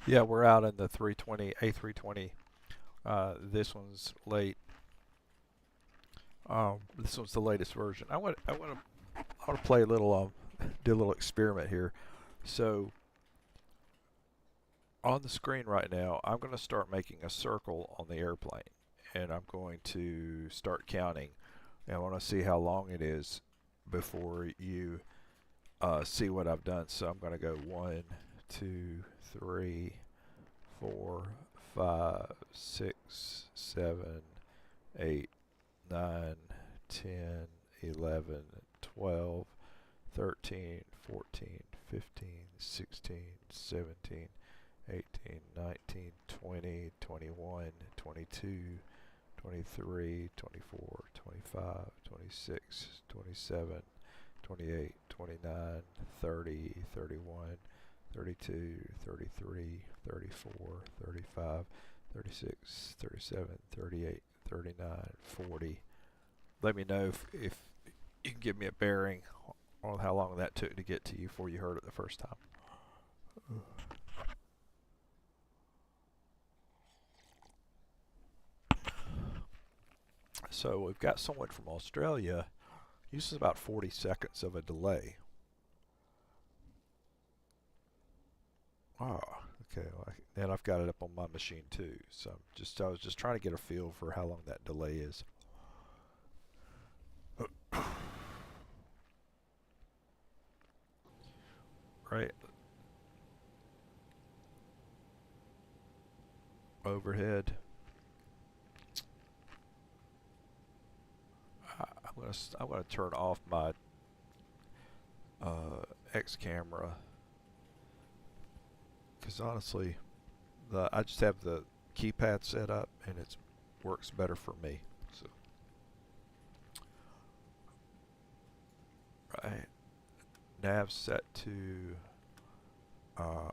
Yeah, we're out in the 320 A320. This one's late. This one's the latest version. I want to play a little, do a little experiment here. So on the screen right now, I'm going to start making a circle on the airplane, and I'm going to start counting. And I want to see how long it is before you see what I've done. So I'm going to go 1, 2, 3, 4, 5, 6, 7, 8, 9, 10, 11, 12, 13, 14, 15, 16, 17, 18, 19, 20, 21, 22, 23, 24, 25, 26, 27, 28, 29, 30, 31, 32, 33, 34, 35, 36, 37, 38, 39, 40. Let me know if you can give me a bearing on how long that took to get to you before you heard it the first time. So we've got someone from Australia. Uses about 40 seconds of a delay. Oh, okay. And I've got it up on my machine too. So I was just trying to get a feel for how long that delay is. Right. Overhead. I'm gonna turn off my X camera because honestly, I just have the keypad set up and it works better for me. So right, nav set to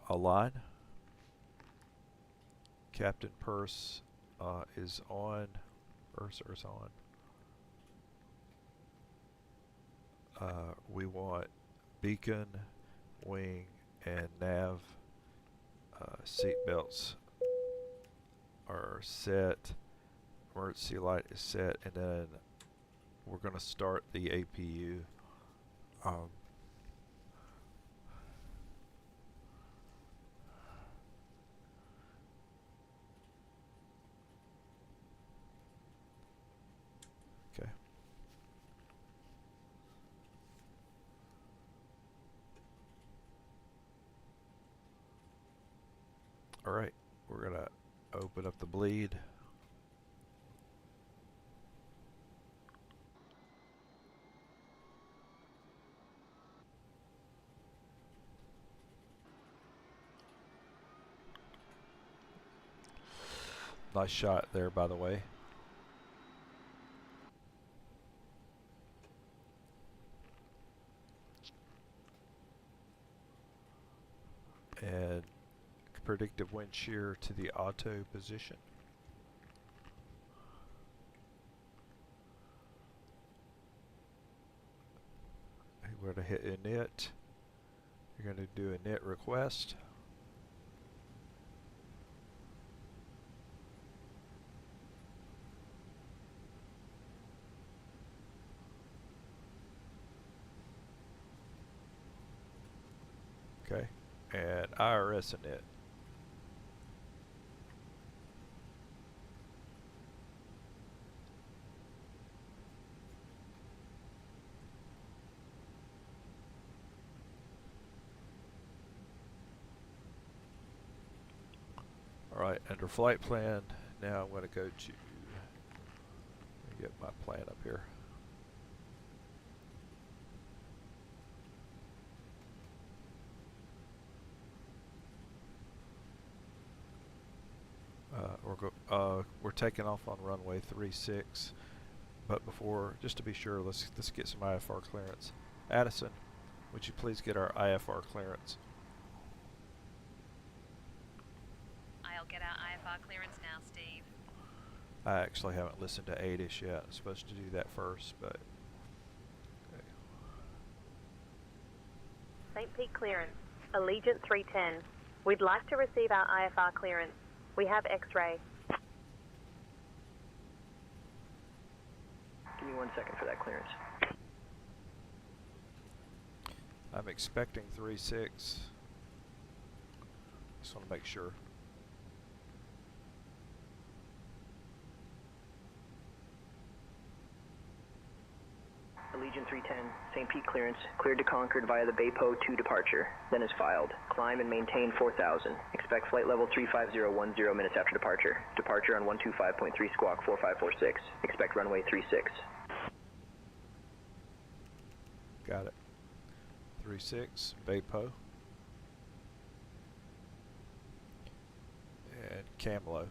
align. Captain Purse is on. Purser's on. We want beacon, wing, and nav seat belts are set. Emergency light is set, and then we're going to start the APU. Okay. All right, we're going to open up the bleed. Nice shot there, by the way. And predictive wind shear to the auto position. We're going to hit init. You're going to do a init request. Okay, and IRS init. Alright, under flight plan, now I'm going to go to, get my plan up here. We're taking off on runway 36, but before, just to be sure, let's get some IFR clearance. Addison, would you please get our IFR clearance? I'll get our IFR clearance now, Steve. I actually haven't listened to 8ish yet. I'm supposed to do that first, but okay. St. Pete clearance, Allegiant 310. We'd like to receive our IFR clearance. We have X-ray. Give me 1 second for that clearance. I'm expecting 3-6. Just want to make sure. Allegiant 310, St. Pete clearance, cleared to Concord via the Baypo 2 departure, then is filed. Climb and maintain 4,000. Expect flight level 35010 minutes after departure. Departure on 125.3 squawk 4546. Expect runway 36. Got it. 3-6, Baypo. And Camjo.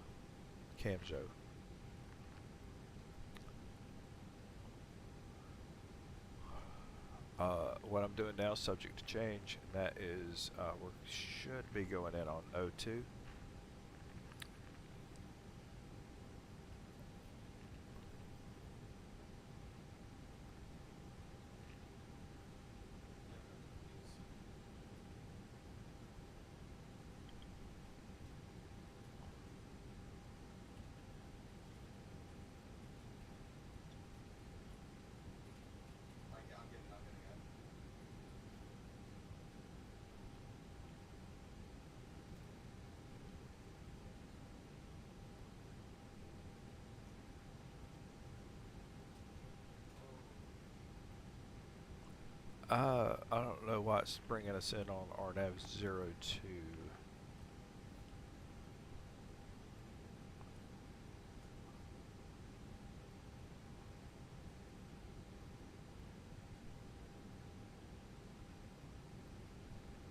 What I'm doing now is subject to change, and that is we should be going in on O2. I don't know why it's bringing us in on RNAV 02.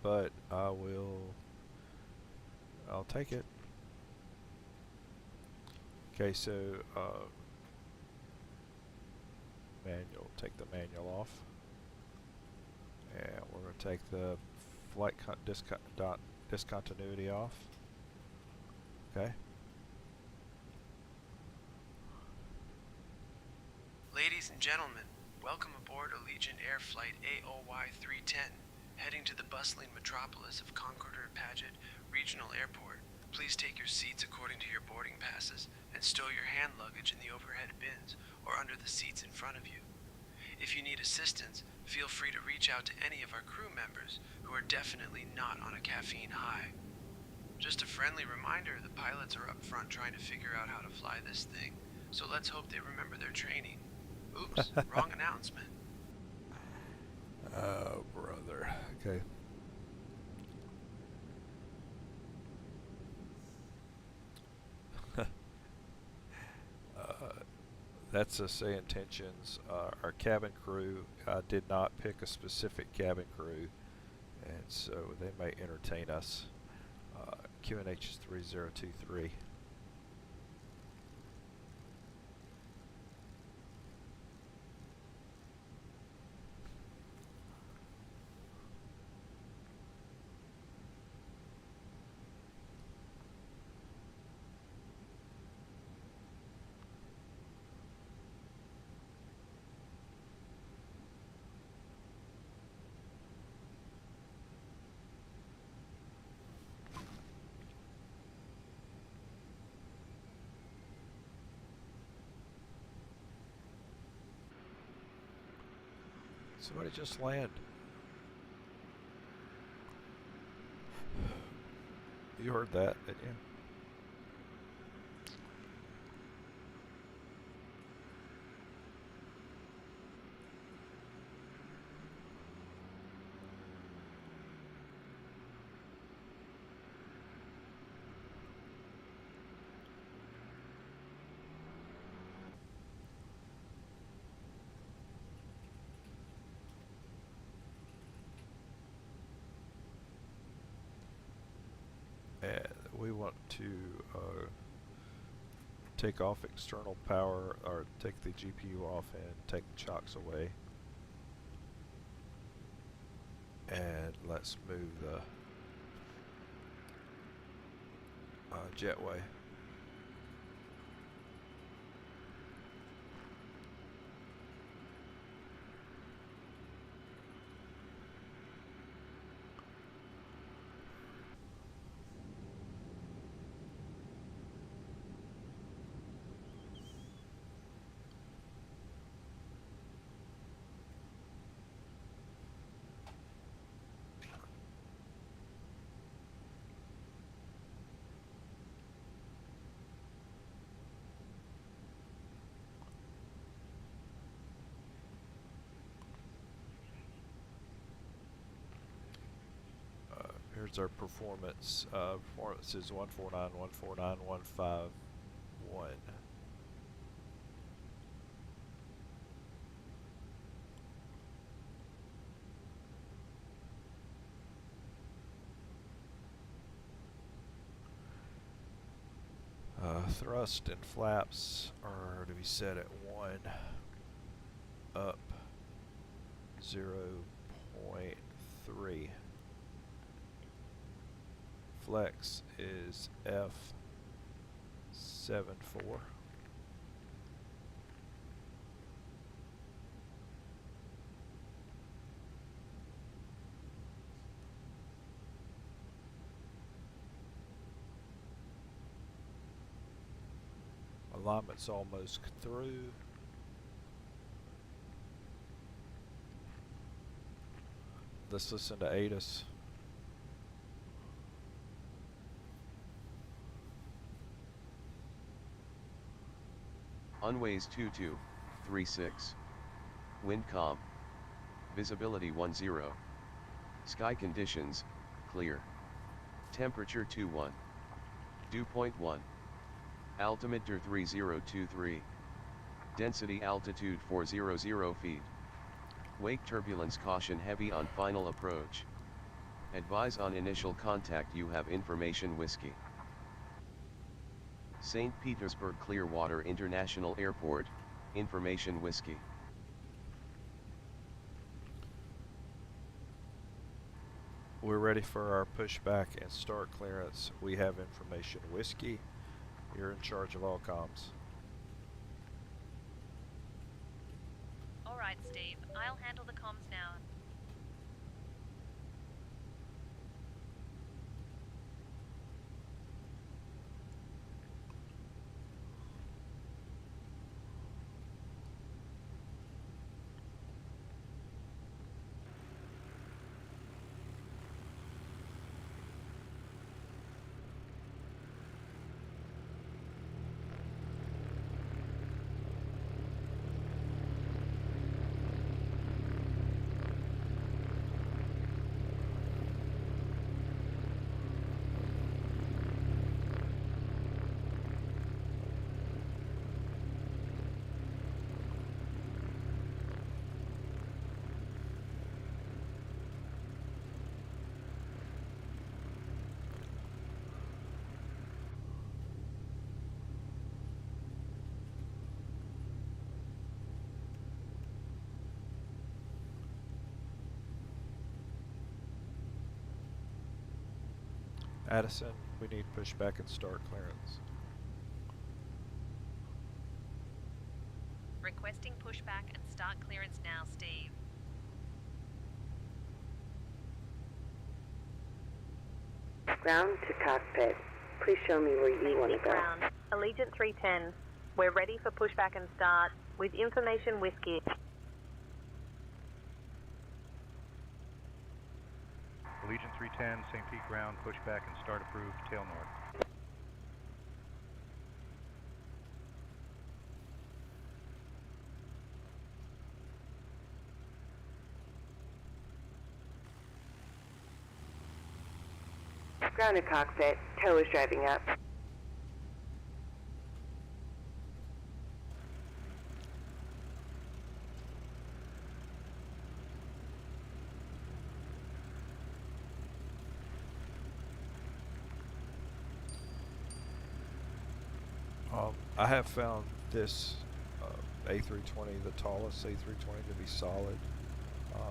But I'll take it. Okay, so manual, take the manual off. And we're going to take the flight discontinuity off. Okay. Ladies and gentlemen, welcome aboard Allegiant Air Flight AOY 310, heading to the bustling metropolis of Concord Regional Airport. Please take your seats according to your boarding passes and stow your hand luggage in the overhead bins or under the seats in front of you. If you need assistance, feel free to reach out to any of our crew members who are definitely not on a caffeine high. Just a friendly reminder, the pilots are up front trying to figure out how to fly this thing, so let's hope they remember their training. Oops, wrong announcement. Oh, brother. Okay. That's a say intentions. Our cabin crew did not pick a specific cabin crew, and so they may entertain us. QNH is 3023. Somebody just land. You heard that, didn't you? And we want to take off external power, or take the GPU off and take the chocks away. And let's move the jetway. here's our performance. Performance is 149, 149, 151. Thrust and flaps are to be set at 1, up 0.3. Flex is F74. Alignment's almost through. Let's listen to ATIS. Unways 2236. Wind calm. Visibility 10. Sky conditions, clear. Temperature 21. Dew point 1. Altimeter 3023. Density altitude 400 feet. Wake turbulence caution heavy on final approach. Advise on initial contact you have information whiskey. St. Petersburg Clearwater International Airport, information whiskey. We're ready for our pushback and start clearance. We have information whiskey. You're in charge of all comms. Alright, Steve. I'll handle the comms now. Addison, we need pushback and start clearance. Requesting pushback and start clearance now, Steve. Ground to cockpit. Please show me where you want to go. Ground. Allegiant 310. We're ready for pushback and start with information whiskey. Allegiant 310, St. Pete ground, pushback and start approved, tail north. Ground to cockpit. Tow is driving up. I have found this A320, the Toliss A320, to be solid.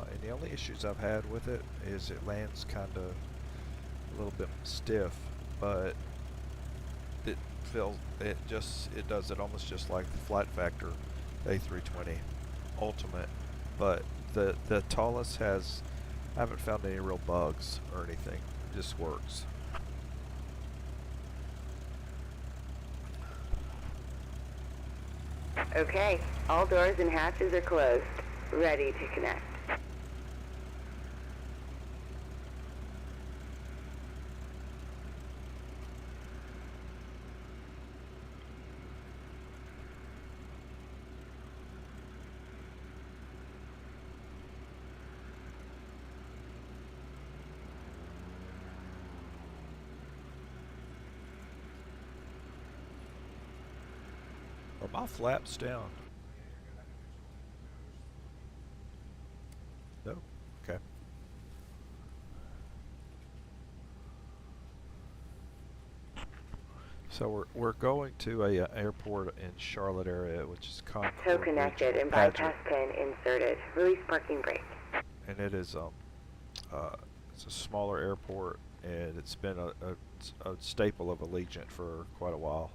And the only issues I've had with it is it lands kind of a little bit stiff, but it does it almost just like the Flight Factor A320 Ultimate. But the Toliss I haven't found any real bugs or anything. It just works. Okay, all doors and hatches are closed. Ready to connect. flaps down? No? Okay. So we're going to a airport in Charlotte area, which is Concord. Tow connected and bypass pin inserted. Release parking brake. And it is it's a smaller airport, and it's been a staple of Allegiant for quite a while.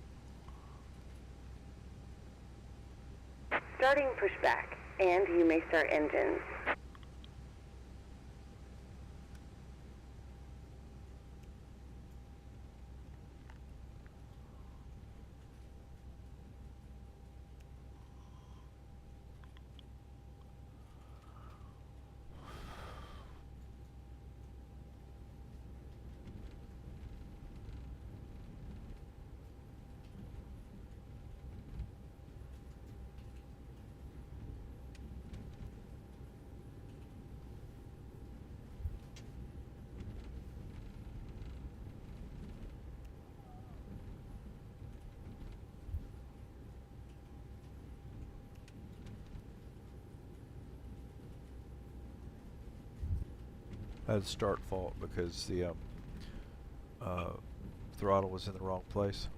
Starting pushback, and you may start engines. I had a start fault because the throttle was in the wrong place.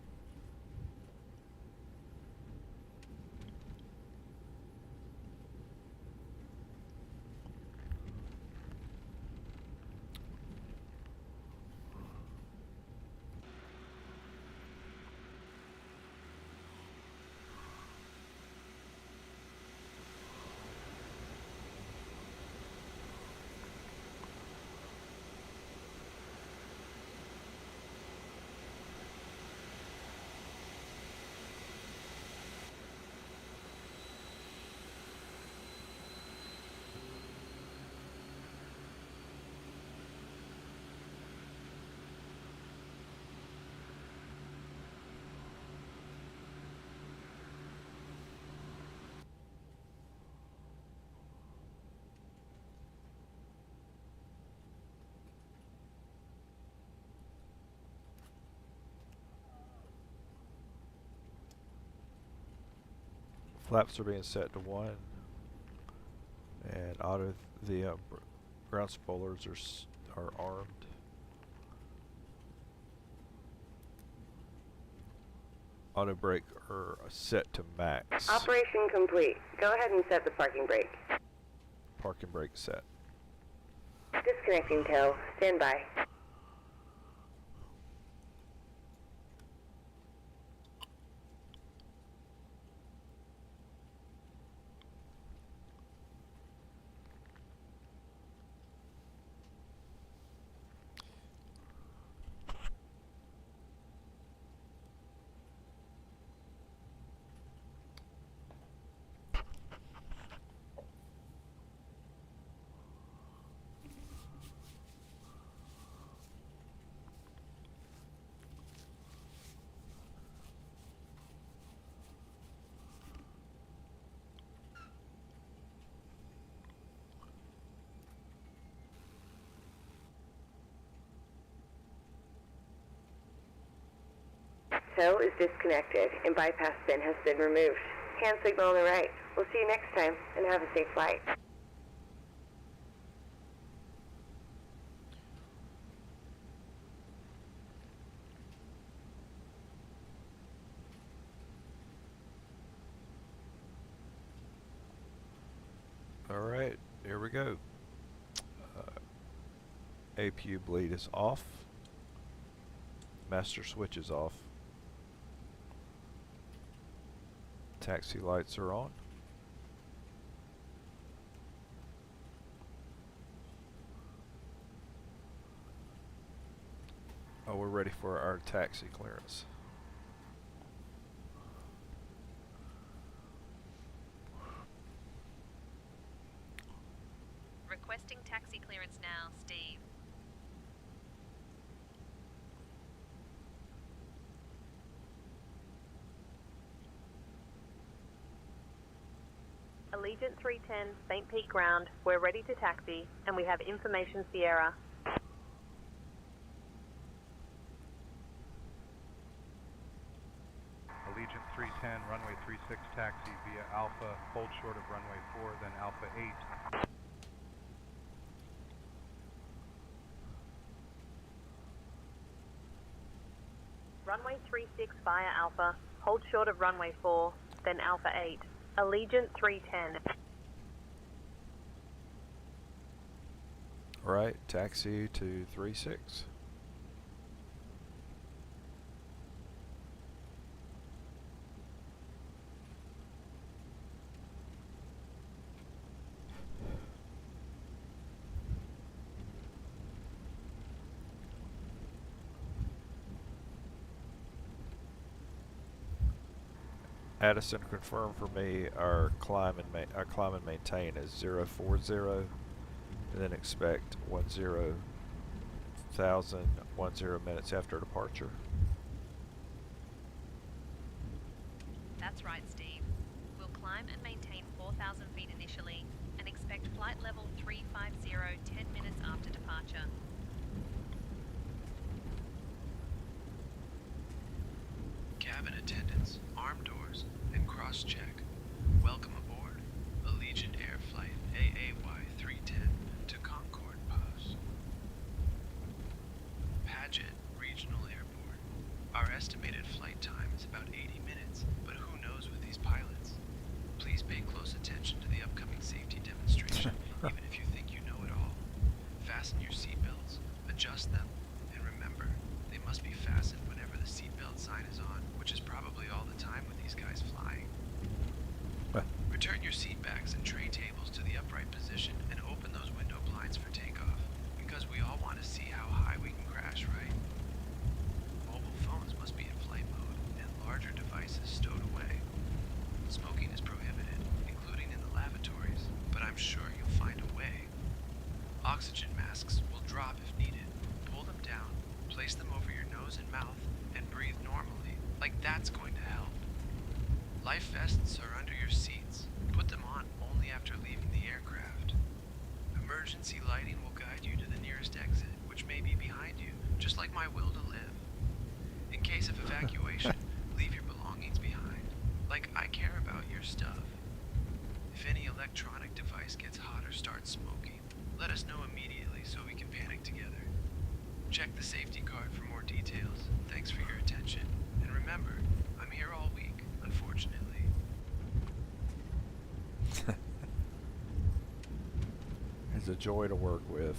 Flaps are being set to 1, and the ground spoilers are armed. Auto brake are set to max. Operation complete. Go ahead and set the parking brake. Parking brake set. Disconnecting tow. Stand by. Tow is disconnected and bypass pin has been removed. Hand signal on the right. We'll see you next time and have a safe flight. Alright, here we go. APU bleed is off. Master switch is off. Taxi lights are on. Oh, we're ready for our taxi clearance. Requesting taxi clearance now, Steve. Allegiant 310, St. Pete ground. We're ready to taxi, and we have information Sierra. Allegiant 310. 310, runway 36 taxi via Alpha, hold short of runway 4, then Alpha 8. Runway 36 via Alpha, hold short of runway 4, then Alpha 8. Allegiant 310. Right, taxi to 36. Addison, confirm for me our climb and maintain is 040, and then expect 10,000 minutes after departure. That's right, Steve. We'll climb and maintain 4,000 feet initially and expect flight level 350 10 minutes after departure. Cabin attendants, arm doors, and cross-check. Welcome aboard Allegiant Air Flight AAY-310 to Concord Post. Paget Regional Airport. Our estimated flight time is about 80 minutes, but who knows with these pilots? Please pay close attention to the upcoming safety demonstration, even if you think you know it all. Fasten your seatbelts, adjust them, and remember, they must be fastened whenever the seatbelt sign is on, which is probably all the time with these guys flying. Return your seat backs and tray tables to the upright position and open those window blinds for takeoff, because we all want to see how high we can crash, right? Mobile phones must be in flight mode and larger devices stowed away. Smoking is prohibited, including in the lavatories, but I'm sure you'll find a way. Oxygen masks will drop if needed. Pull them down, place them over your nose and mouth, and breathe normally, like that's going to help. Life vests are under your seats. Put them on only after leaving the aircraft. Emergency lighting will guide you to the nearest exit, which may be behind you, just like my will to live. In case of evacuation, leave your belongings behind. Like I care about your stuff. If any electronic device gets hot or starts smoking, let us know immediately so we can panic together. Check the safety card for more details. Thanks for your attention. And remember, I'm here all week, unfortunately. It's a joy to work with.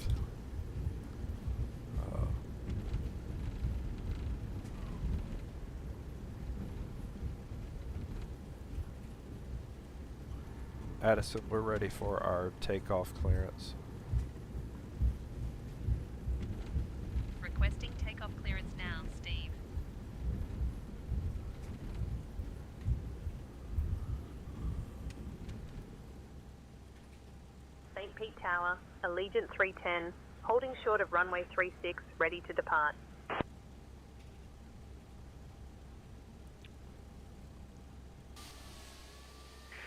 Addison, we're ready for our takeoff clearance. Requesting takeoff clearance now, Steve. St. Pete Tower, Allegiant 310, holding short of runway 36, ready to depart.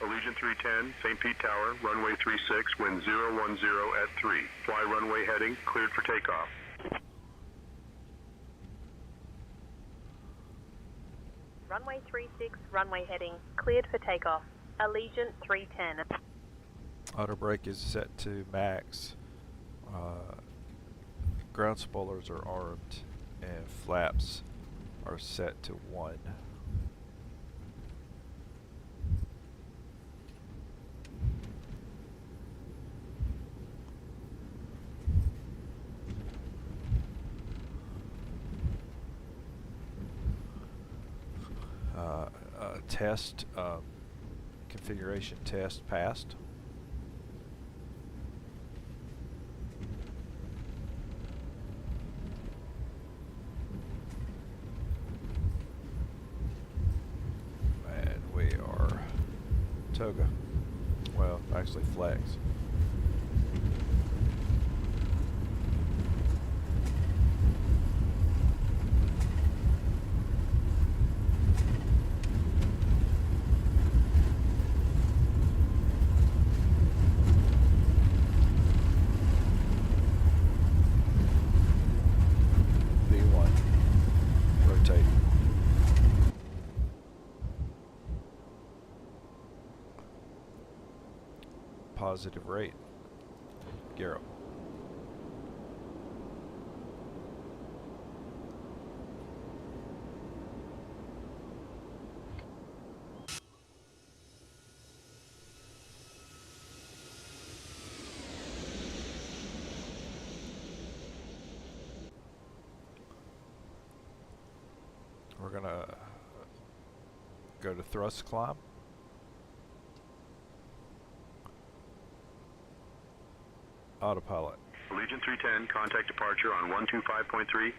Allegiant 310, St. Pete Tower, runway 36, wind 010 at 3. Fly runway heading, cleared for takeoff. Runway 36, runway heading, cleared for takeoff. Allegiant 310. Auto brake is set to max. Ground spoilers are armed and flaps are set to 1. Test configuration test passed. And we are Toga. Well, actually Flex. positive rate. Garrett. We're gonna go to thrust climb. Autopilot. Allegiant 310, contact departure on 125.3.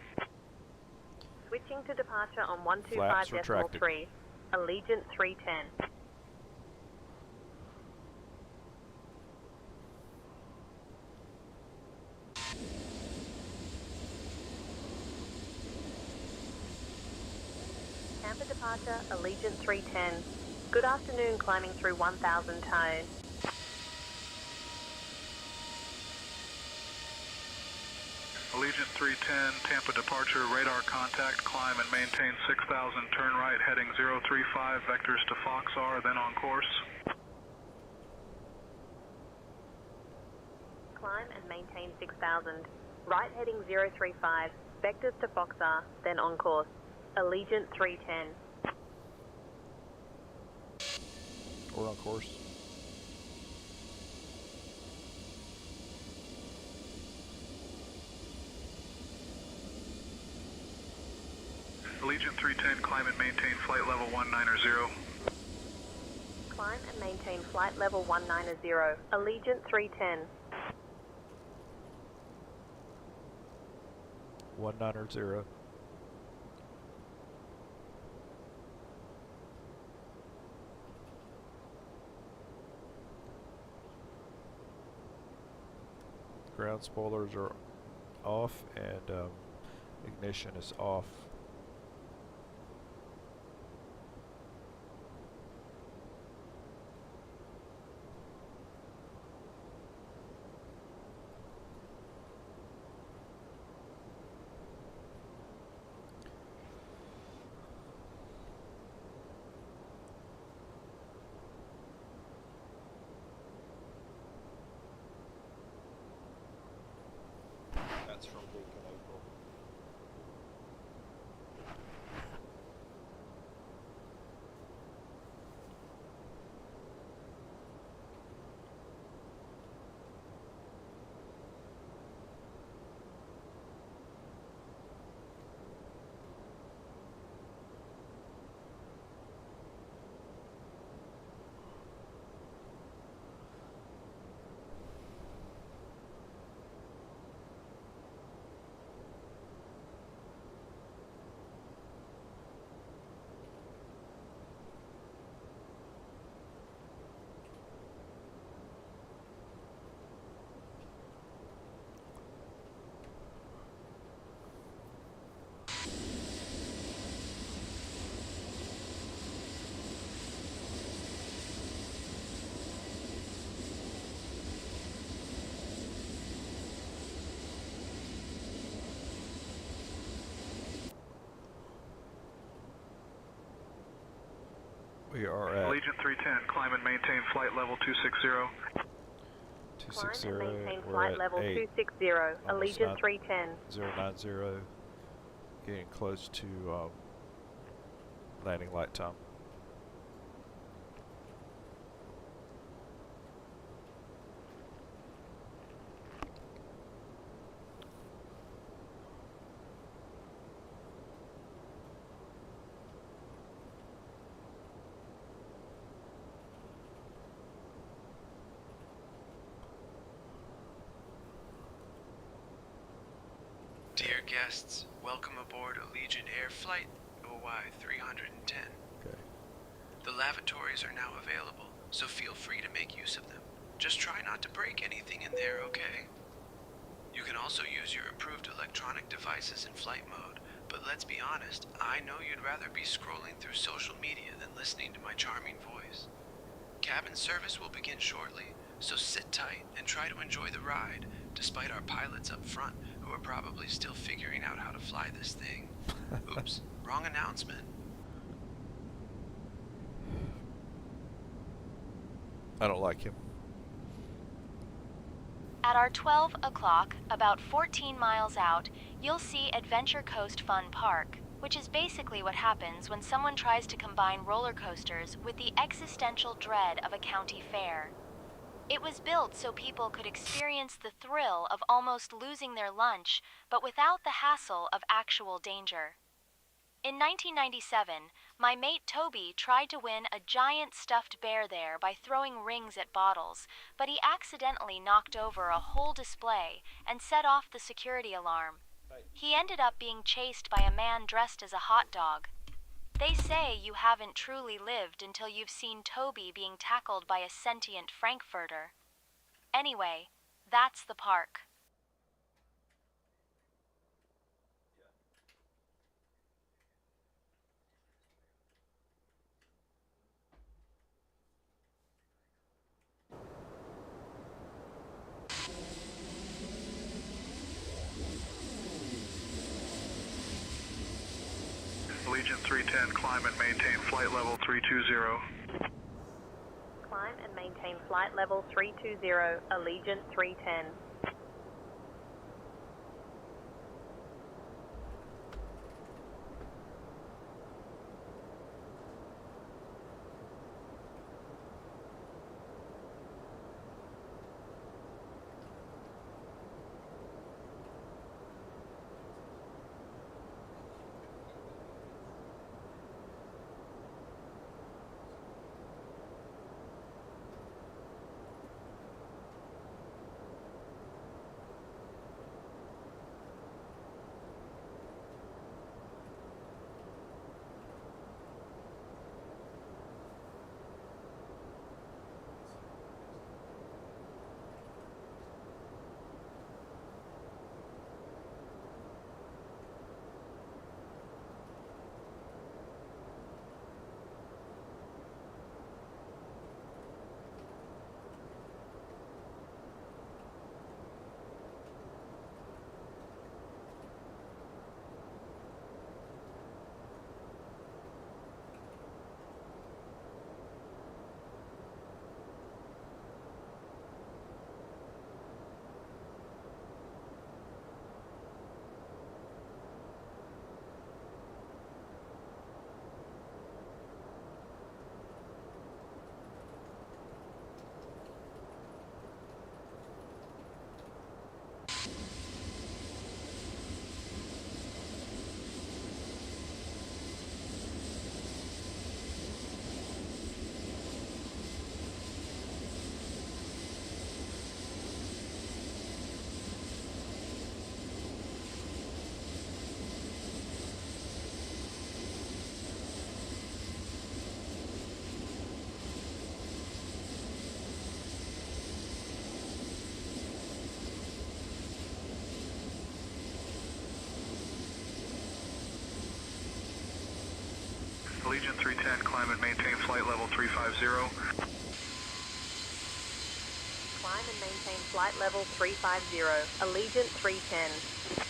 Switching to departure on Flaps retracted. 125.3. Allegiant 310. Tampa departure, Allegiant 310. Good afternoon, climbing through 1000 tone. Allegiant 310, Tampa departure, radar contact, climb and maintain 6000, turn right, heading 035, vectors to Foxar, then on course. Climb and maintain 6000. Right heading 035, vectors to Foxar, then on course. Allegiant 310. We're on course. Allegiant 310, climb and maintain flight level 190. Climb and maintain flight level 190. Allegiant 310. 190. Ground spoilers are off and ignition is off. That's from Beacon April. We are at Allegiant 310, climb and maintain flight level 260. 260. Climb and maintain We're flight at level 8. 260. Almost Allegiant 310. 090. Getting close to landing light time. Dear guests, welcome aboard Allegiant Air Flight OY 310. Okay. The lavatories are now available, so feel free to make use of them. Just try not to break anything in there, okay? You can also use your approved electronic devices in flight mode, but let's be honest, I know you'd rather be scrolling through social media than listening to my charming voice. Cabin service will begin shortly, so sit tight and try to enjoy the ride, despite our pilots up front who are probably still figuring out how to fly this thing. Oops, wrong announcement. I don't like him. At our 12 o'clock, about 14 miles out, you'll see Adventure Coast Fun Park, which is basically what happens when someone tries to combine roller coasters with the existential dread of a county fair. It was built so people could experience the thrill of almost losing their lunch, but without the hassle of actual danger. In 1997, my mate Toby tried to win a giant stuffed bear there by throwing rings at bottles, but he accidentally knocked over a whole display and set off the security alarm. He ended up being chased by a man dressed as a hot dog. They say you haven't truly lived until you've seen Toby being tackled by a sentient Frankfurter. Anyway, that's the park. Allegiant 310, climb and maintain flight level 320. Climb and maintain flight level 320, Allegiant 310. Allegiant 310, climb and maintain flight level 350. Climb and maintain flight level 350, Allegiant 310.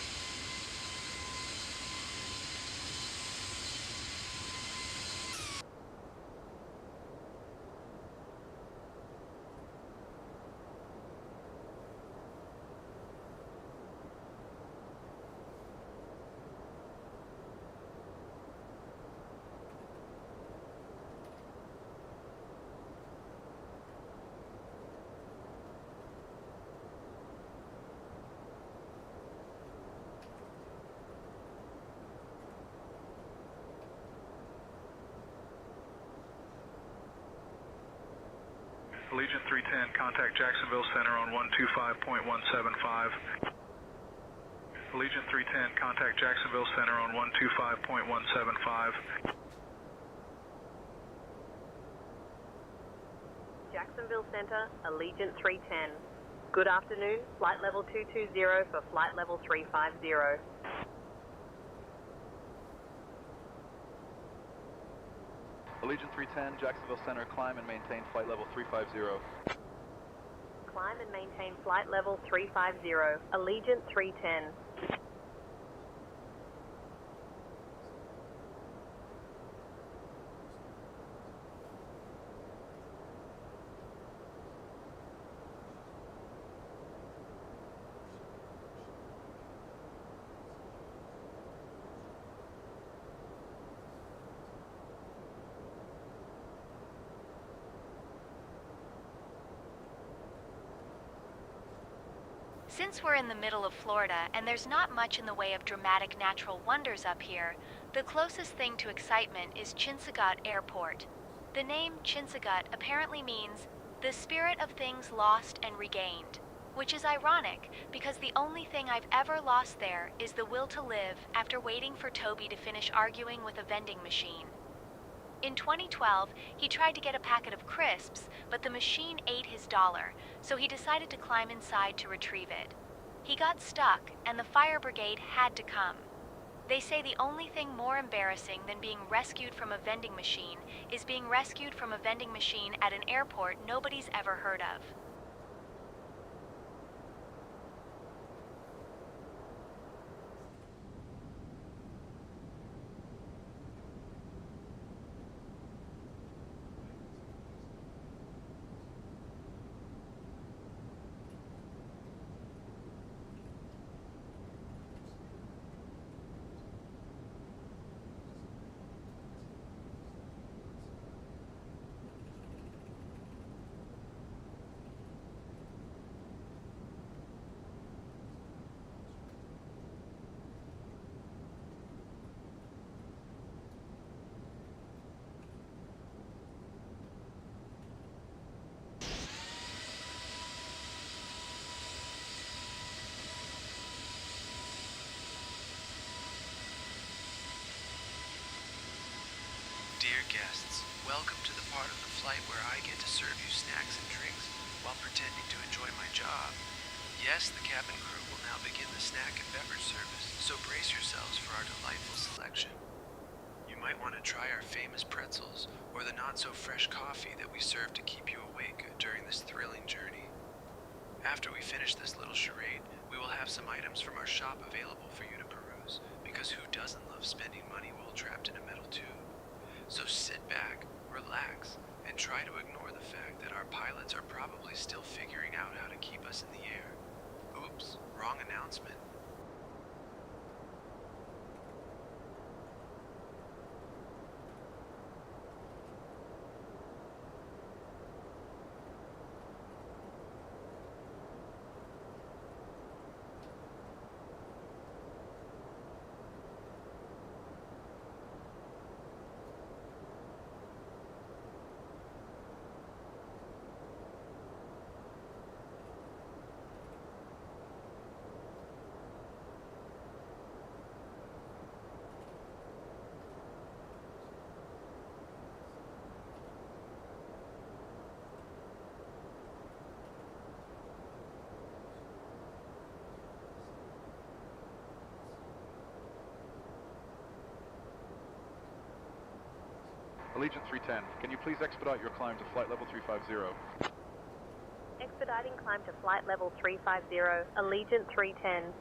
Allegiant 310, contact Jacksonville Center on 125.175. Allegiant 310, contact Jacksonville Center on 125.175. Jacksonville Center, Allegiant 310. Good afternoon, flight level 220 for flight level 350. Allegiant 310, Jacksonville Center, climb and maintain flight level 350. Climb and maintain flight level 350, Allegiant 310. Since we're in the middle of Florida and there's not much in the way of dramatic natural wonders up here, the closest thing to excitement is Chinsagut Airport. The name Chinsagut apparently means the spirit of things lost and regained, which is ironic because the only thing I've ever lost there is the will to live after waiting for Toby to finish arguing with a vending machine. In 2012, he tried to get a packet of crisps, but the machine ate his dollar, so he decided to climb inside to retrieve it. He got stuck, and the fire brigade had to come. They say the only thing more embarrassing than being rescued from a vending machine is being rescued from a vending machine at an airport nobody's ever heard of. Dear guests, welcome to the part of the flight where I get to serve you snacks and drinks while pretending to enjoy my job. Yes, the cabin crew will now begin the snack and beverage service, so brace yourselves for our delightful selection. You might want to try our famous pretzels or the not-so-fresh coffee that we serve to keep you awake during this thrilling journey. After we finish this little charade, we will have some items from our shop available for you to peruse, because who doesn't love spending money while trapped in a metal tube? So sit back, relax, and try to ignore the fact that our pilots are probably still figuring out how to keep us in the air. Oops, wrong announcement. Allegiant 310, can you please expedite your climb to flight level 350? Expediting climb to flight level 350, Allegiant 310.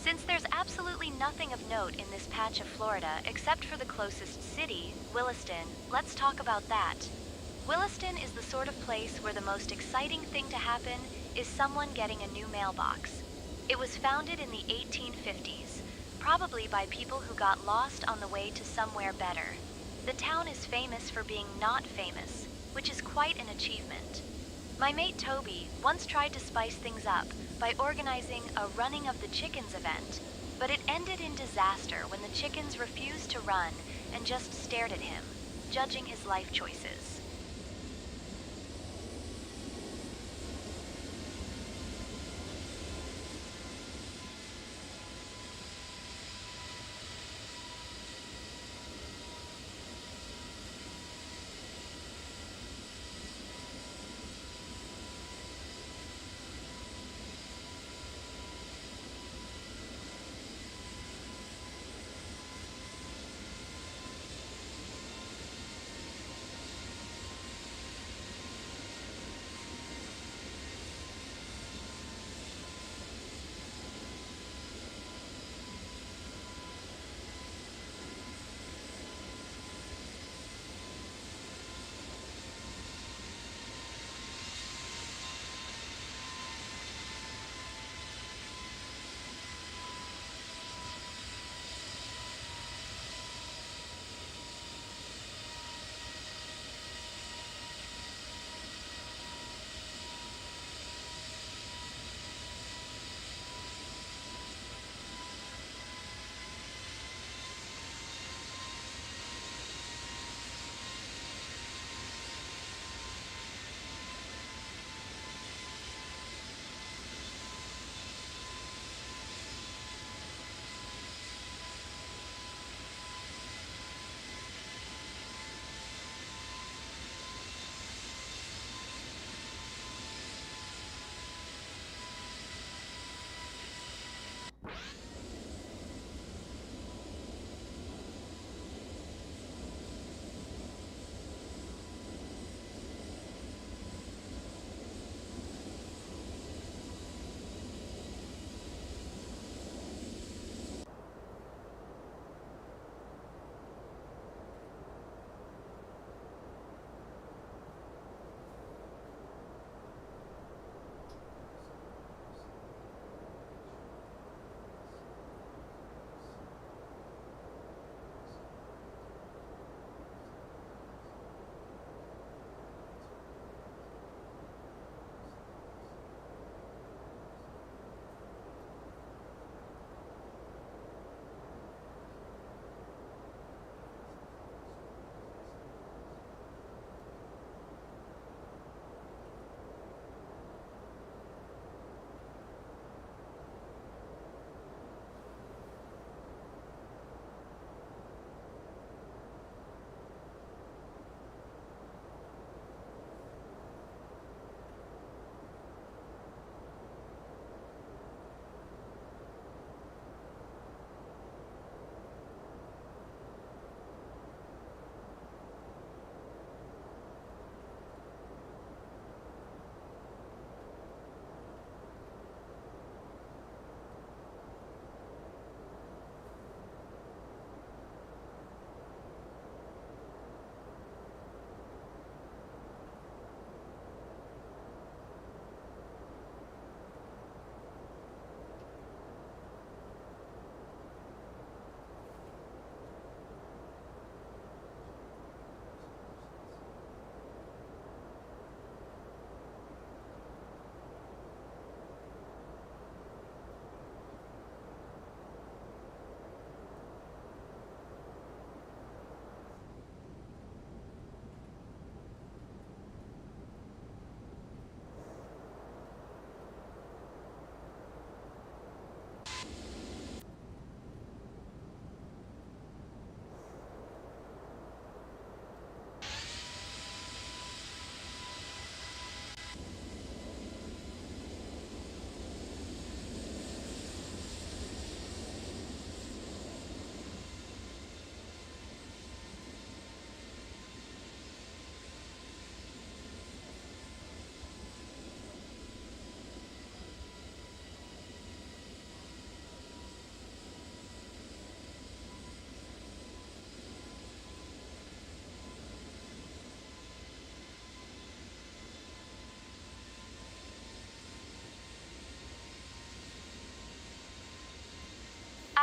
Since there's absolutely nothing of note in this patch of Florida except for the closest city, Williston, let's talk about that. Williston is the sort of place where the most exciting thing to happen is someone getting a new mailbox. It was founded in the 1850s, probably by people who got lost on the way to somewhere better. The town is famous for being not famous, which is quite an achievement. My mate Toby once tried to spice things up by organizing a running of the chickens event, but it ended in disaster when the chickens refused to run and just stared at him, judging his life choices.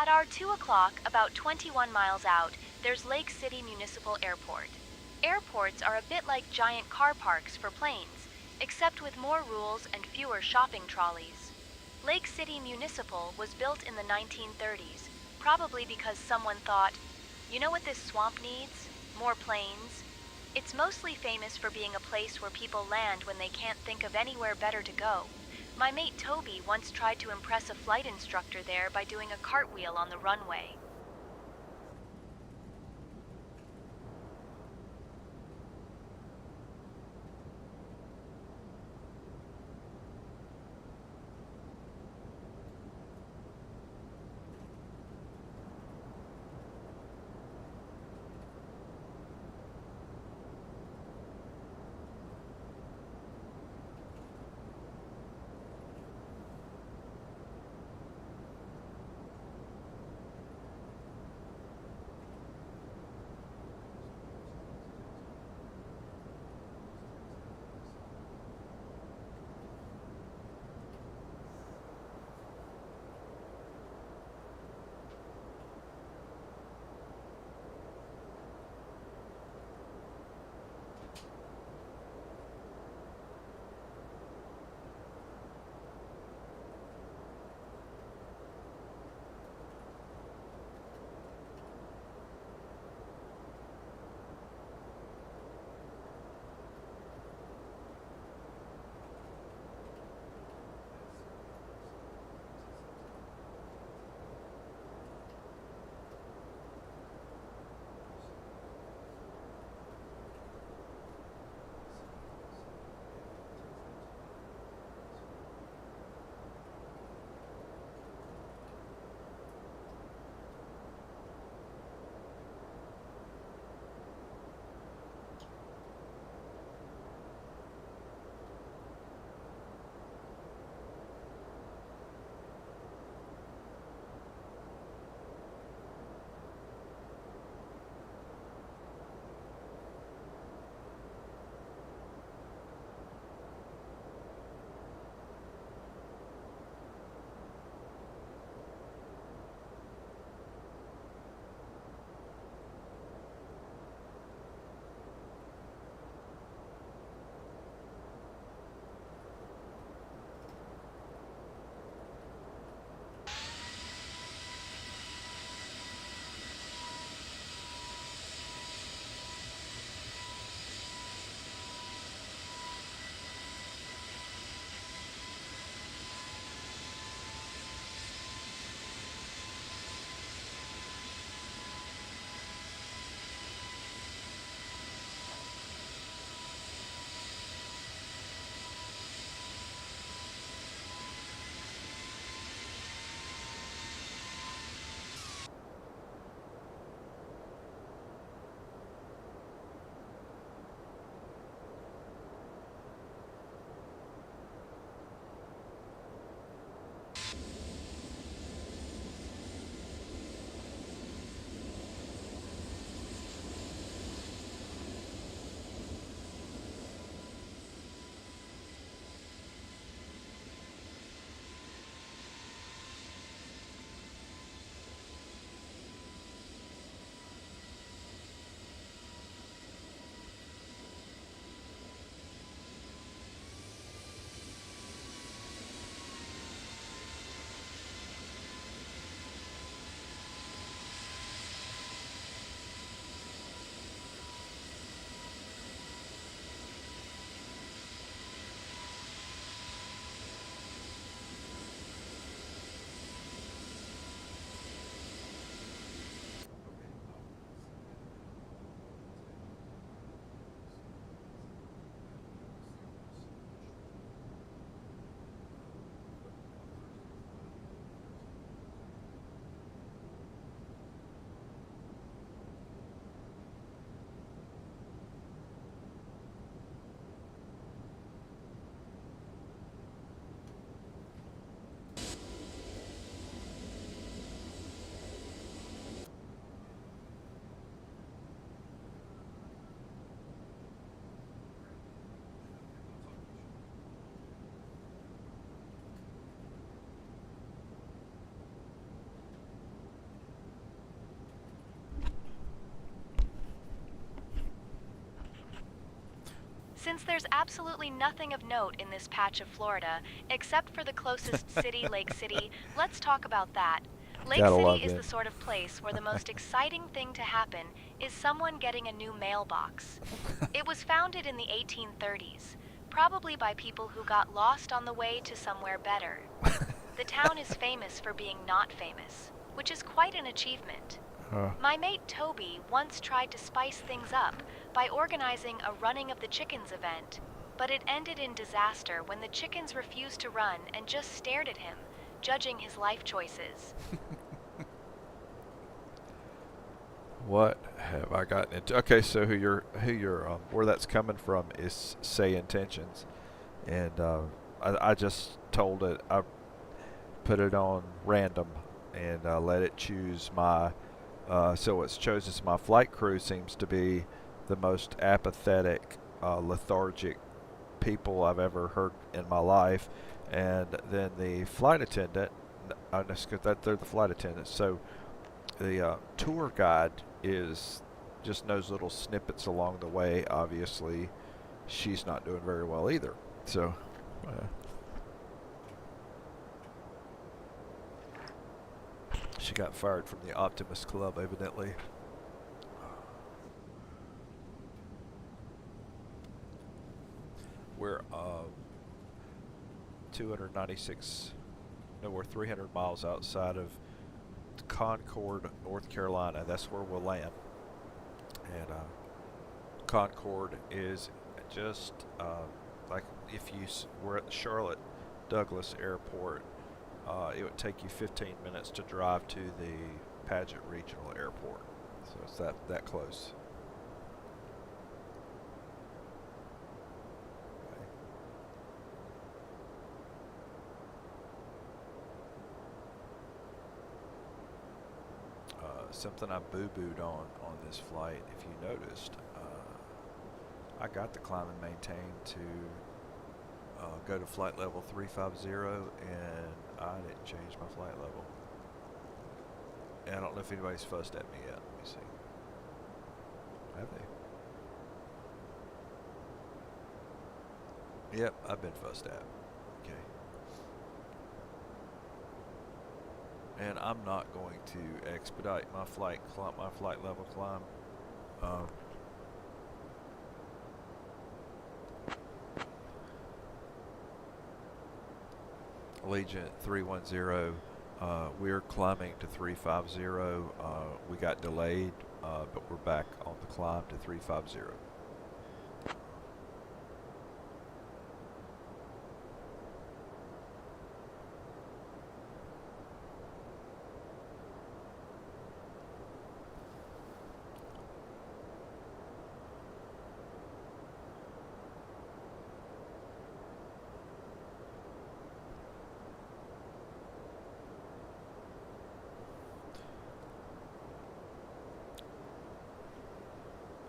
At our 2 o'clock, about 21 miles out, there's Lake City Municipal Airport. Airports are a bit like giant car parks for planes, except with more rules and fewer shopping trolleys. Lake City Municipal was built in the 1930s, probably because someone thought, you know what this swamp needs? More planes. It's mostly famous for being a place where people land when they can't think of anywhere better to go. My mate Toby once tried to impress a flight instructor there by doing a cartwheel on the runway. Since there's absolutely nothing of note in this patch of Florida, except for the closest city, Lake City, let's talk about that. Lake Gotta City love is it. the sort of place where the most exciting thing to happen is someone getting a new mailbox. It was founded in the 1830s, probably by people who got lost on the way to somewhere better. The town is famous for being not famous, which is quite an achievement. My mate Toby once tried to spice things up by organizing a running of the chickens event, but it ended in disaster when the chickens refused to run and just stared at him, judging his life choices. What have I gotten into? Okay, so where that's coming from is say Intentions, and I just told it, I put it on random and let it choose my. So it's chosen my flight crew seems to be the most apathetic, lethargic people I've ever heard in my life, and then the flight attendant. They're the flight attendants. So the tour guide just knows little snippets along the way. Obviously, she's not doing very well either. So. She got fired from the Optimist Club, evidently. We're 296, no, we're 300 miles outside of Concord, North Carolina. That's where we'll land. And Concord is just like if you were at the Charlotte Douglas Airport. It would take you 15 minutes to drive to the Paget Regional Airport. So it's that close. Okay. Something I boo-booed on this flight, if you noticed, I got the climb and maintain to go to flight level 350, and I didn't change my flight level. And I don't know if anybody's fussed at me yet. Let me see. Have they? Yep, I've been fussed at. Okay. And I'm not going to expedite my flight level climb. Allegiant 310, we're climbing to 350. We got delayed, but we're back on the climb to 350.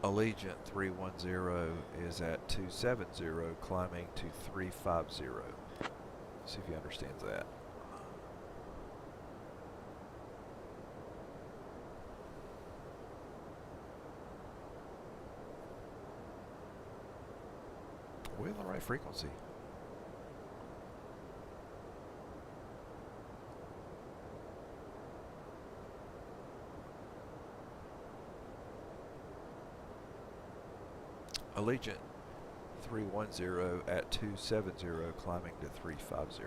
Allegiant 310 is at 270, climbing to 350. See if he understands that. Are we on the right frequency? Allegiant 310 at 270, climbing to 350.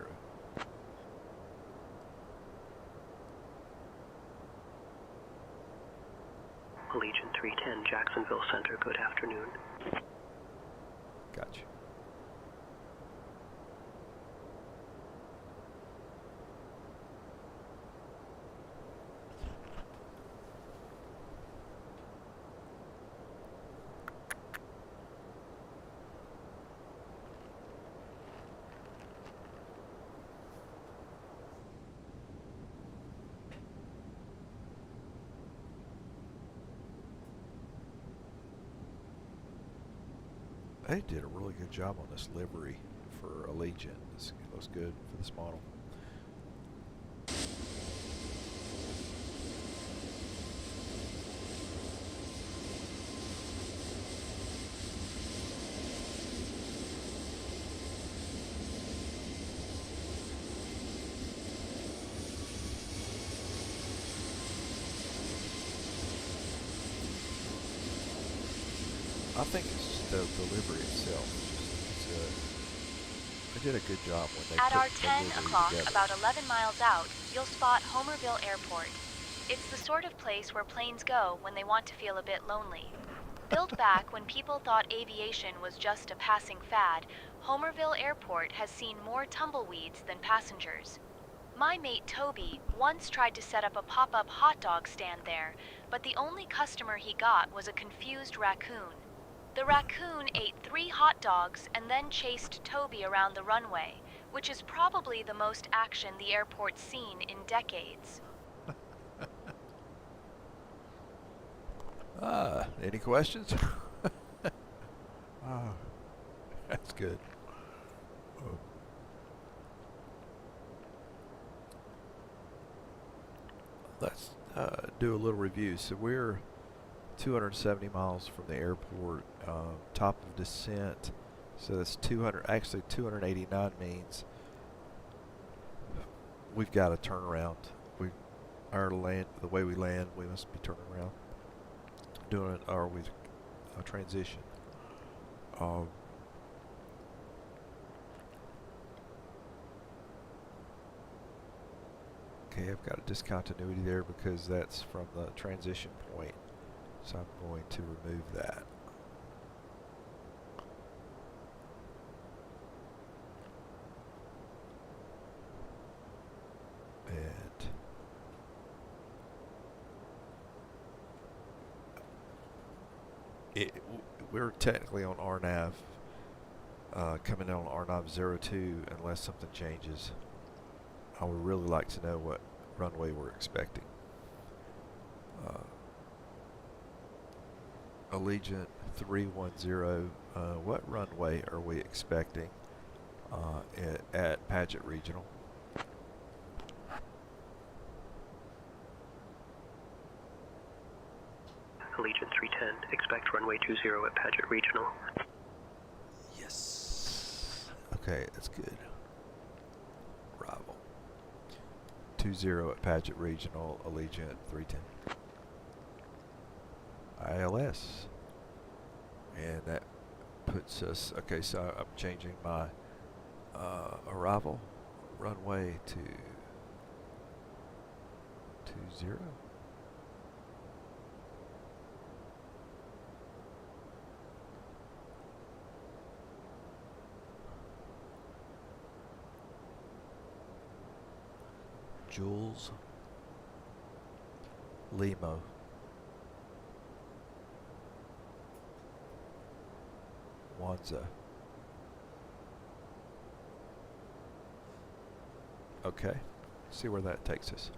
Allegiant 310, Jacksonville Center, good afternoon. Gotcha. They did a really good job on this livery for Allegiant. It looks good for this model. I think it's the delivery itself. They did a good job when they At put our 10 delivery o'clock, together. about 11 miles out, you'll spot Homerville Airport. It's the sort of place where planes go when they want to feel a bit lonely. Built back when people thought aviation was just a passing fad, Homerville Airport has seen more tumbleweeds than passengers. My mate Toby once tried to set up a pop-up hot dog stand there, but the only customer he got was a confused raccoon. The raccoon ate 3 hot dogs and then chased Toby around the runway, which is probably the most action the airport's seen in decades. Any questions? That's good. Let's do a little review. So we're 270 miles from the airport, top of descent. So that's 289 means we've got to turn around. The way we land, we must be turning around. Doing it, or we transition. Okay, I've got a discontinuity there because that's from the transition point. So I'm going to remove that. And we're technically on RNAV, coming in on RNAV 02 unless something changes. I would really like to know what runway we're expecting. Allegiant 310, what runway are we expecting at Paget Regional? Allegiant 310, expect runway 20 at Paget Regional. Yes. Okay, that's good. Arrival 20 at Paget Regional, Allegiant 310. ILS. And that puts us, okay, so I'm changing my arrival runway to 20. Jules Limo. Wanza. Okay, see where that takes us.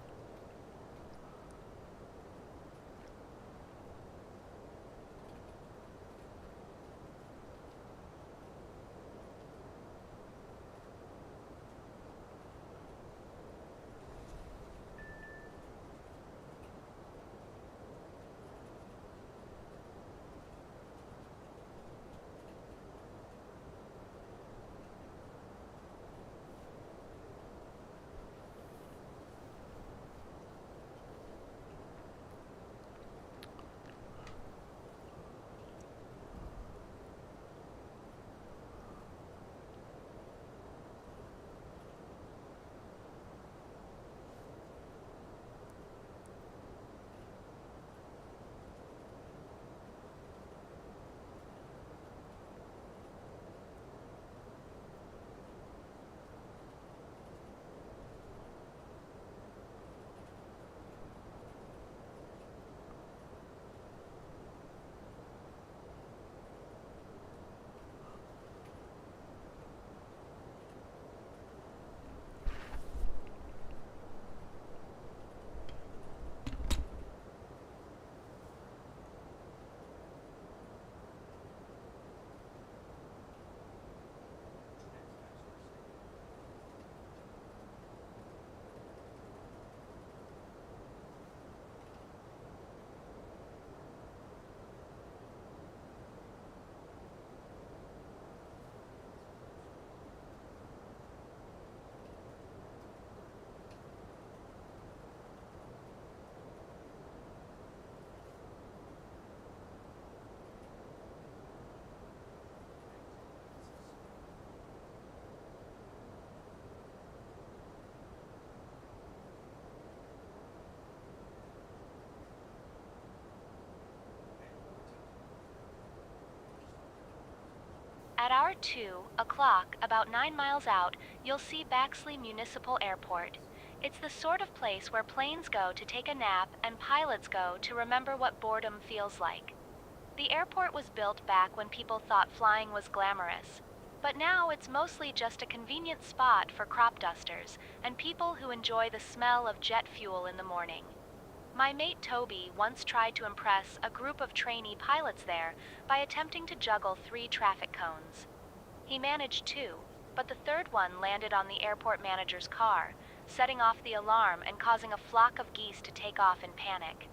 At hour 2 o'clock, about 9 miles out, you'll see Baxley Municipal Airport. It's the sort of place where planes go to take a nap and pilots go to remember what boredom feels like. The airport was built back when people thought flying was glamorous. But now it's mostly just a convenient spot for crop dusters and people who enjoy the smell of jet fuel in the morning. My mate Toby once tried to impress a group of trainee pilots there by attempting to juggle 3 traffic cones. He managed 2, but the third one landed on the airport manager's car, setting off the alarm and causing a flock of geese to take off in panic.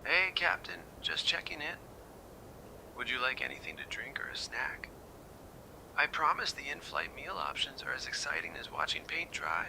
Hey, Captain. Just checking in. Would you like anything to drink or a snack? I promise the in-flight meal options are as exciting as watching paint dry.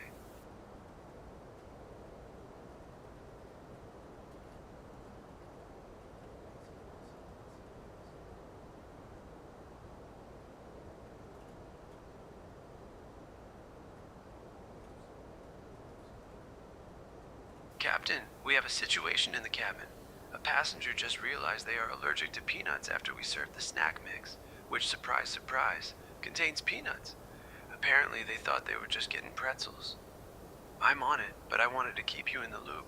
Captain, we have a situation in the cabin. A passenger just realized they are allergic to peanuts after we served the snack mix, which, surprise, surprise, contains peanuts. Apparently they thought they were just getting pretzels. I'm on it, but I wanted to keep you in the loop.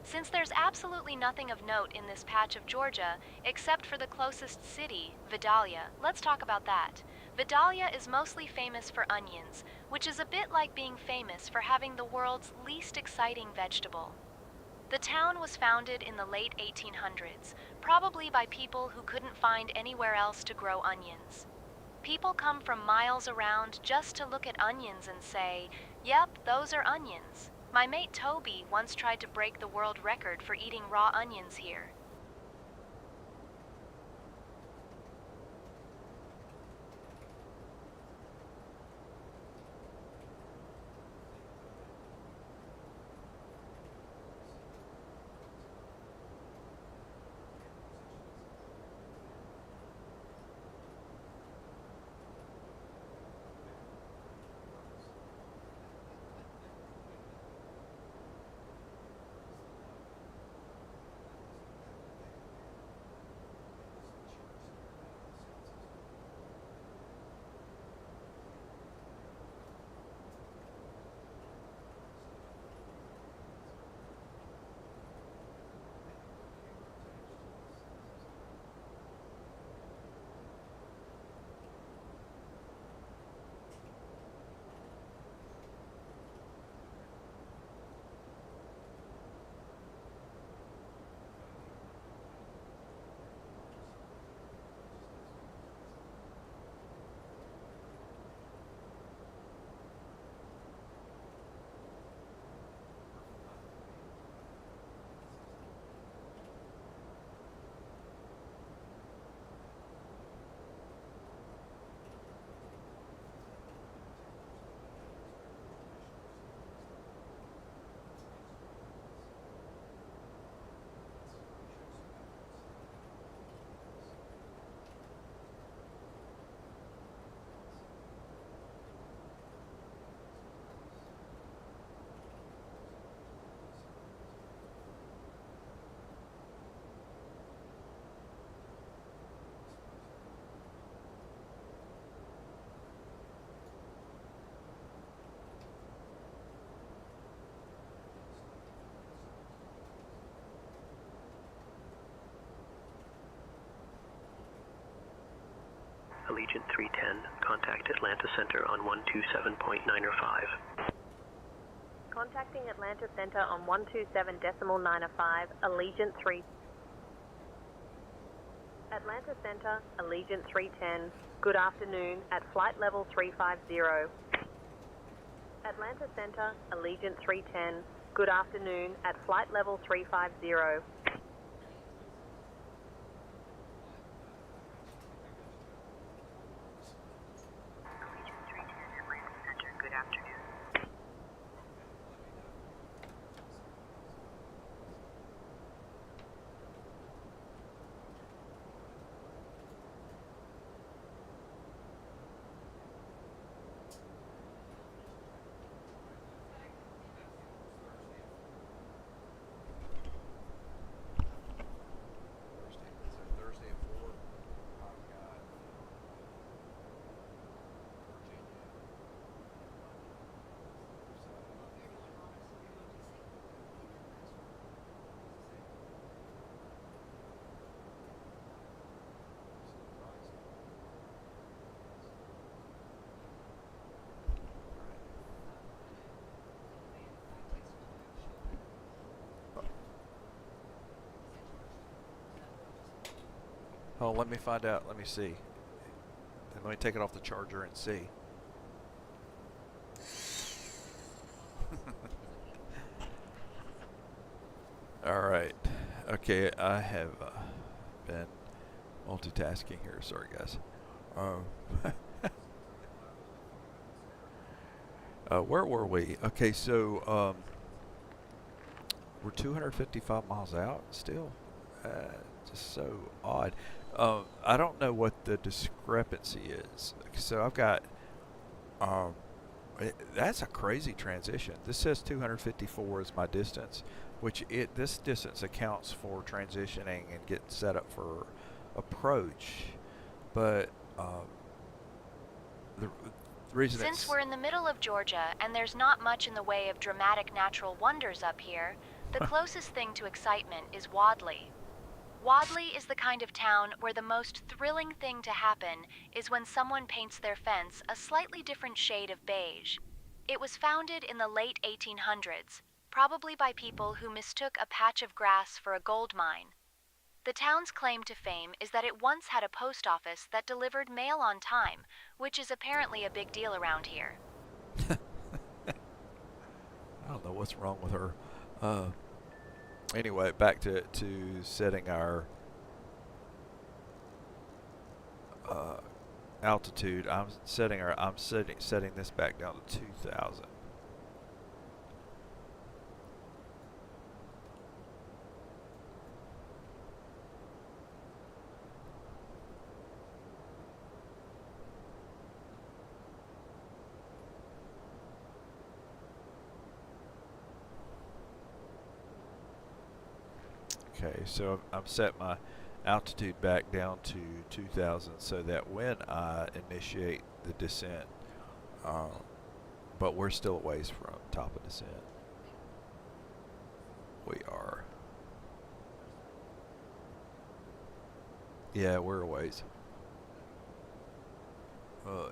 Since there's absolutely nothing of note in this patch of Georgia except for the closest city, Vidalia, let's talk about that. Vidalia is mostly famous for onions, which is a bit like being famous for having the world's least exciting vegetable. The town was founded in the late 1800s, probably by people who couldn't find anywhere else to grow onions. People come from miles around just to look at onions and say, "Yep, those are onions." My mate Toby once tried to break the world record for eating raw onions here. Allegiant 310, contact Atlanta Center on 127.905. Contacting Atlanta Center on 127.905, Allegiant 3. Atlanta Center, Allegiant 310, good afternoon at flight level 350. Atlanta Center, Allegiant 310, good afternoon at flight level 350. Oh, let me find out. Let me see. Let me take it off the charger and see. All right. Okay, I have been multitasking here. Sorry, guys. Where were we? Okay, so we're 255 miles out still. Just so odd. I don't know what the discrepancy is. So I've got, that's a crazy transition. This says 254 is my distance, which this distance accounts for transitioning and getting set up for approach. But the reason Since we're in the middle of Georgia and there's not much in the way of dramatic natural wonders up here, The closest thing to excitement is Wadley. Wadley is the kind of town where the most thrilling thing to happen is when someone paints their fence a slightly different shade of beige. It was founded in the late 1800s, probably by people who mistook a patch of grass for a gold mine. The town's claim to fame is that it once had a post office that delivered mail on time, which is apparently a big deal around here. I don't know what's wrong with her. Anyway, back to setting our altitude. I'm setting this back down to 2,000. Okay, so I've set my altitude back down to 2,000 so that when I initiate the descent, but we're still a ways from top of descent. We are. Yeah, we're a ways.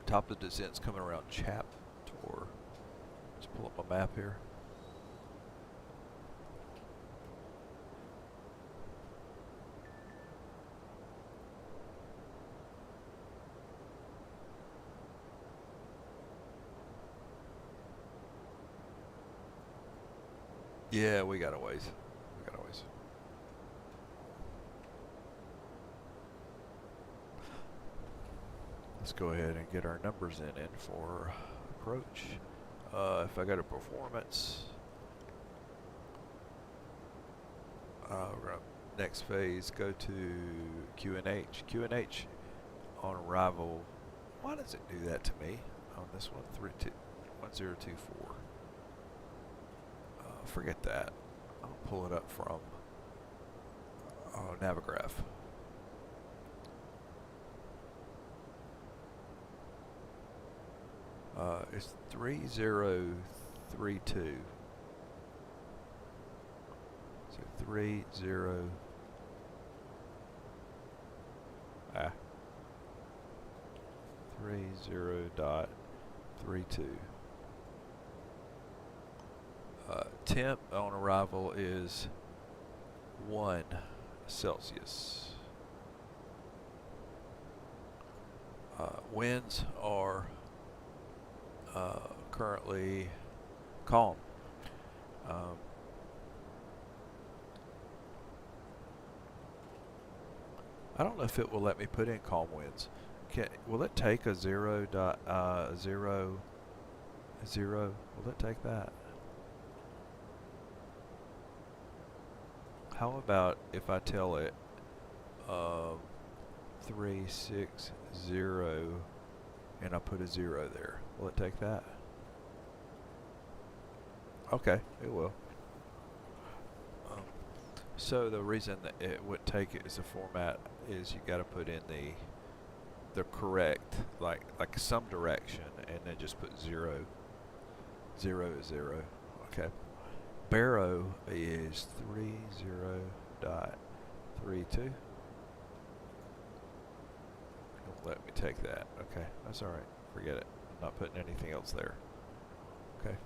Top of descent's coming around Chaptor. Let's pull up my map here. Yeah, we got a ways. Let's go ahead and get our numbers in for approach. If I go to performance, we're gonna next phase go to QNH. QNH on arrival. Why does it do that to me on this one? 1024. Forget that. I'll pull it up from Navigraph. It's 3032. So 30. 30.32. Temp on arrival is 1 Celsius. Winds are currently calm. I don't know if it will let me put in calm winds. Will it take a 0.00? Will it take that? How about if I tell it 360 and I put a 0 there? Will it take that? Okay, it will. So the reason that it would take it as a format is you got to put in the correct, like some direction, and then just put 0, 0, 0. Okay. Barrow is 30.32. Don't let me take that. Okay, that's all right. Forget it. I'm not putting anything else there. Okay.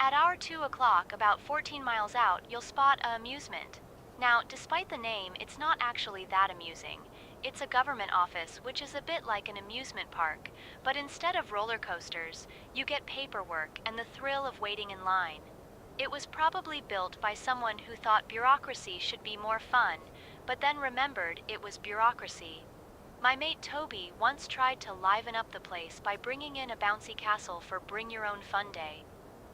At hour 2 o'clock, about 14 miles out, you'll spot a amusement. Now, despite the name, it's not actually that amusing. It's a government office, which is a bit like an amusement park, but instead of roller coasters, you get paperwork and the thrill of waiting in line. It was probably built by someone who thought bureaucracy should be more fun, but then remembered it was bureaucracy. My mate Toby once tried to liven up the place by bringing in a bouncy castle for Bring Your Own Fun Day.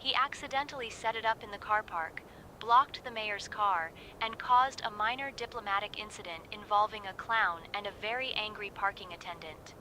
He accidentally set it up in the car park, blocked the mayor's car, and caused a minor diplomatic incident involving a clown and a very angry parking attendant.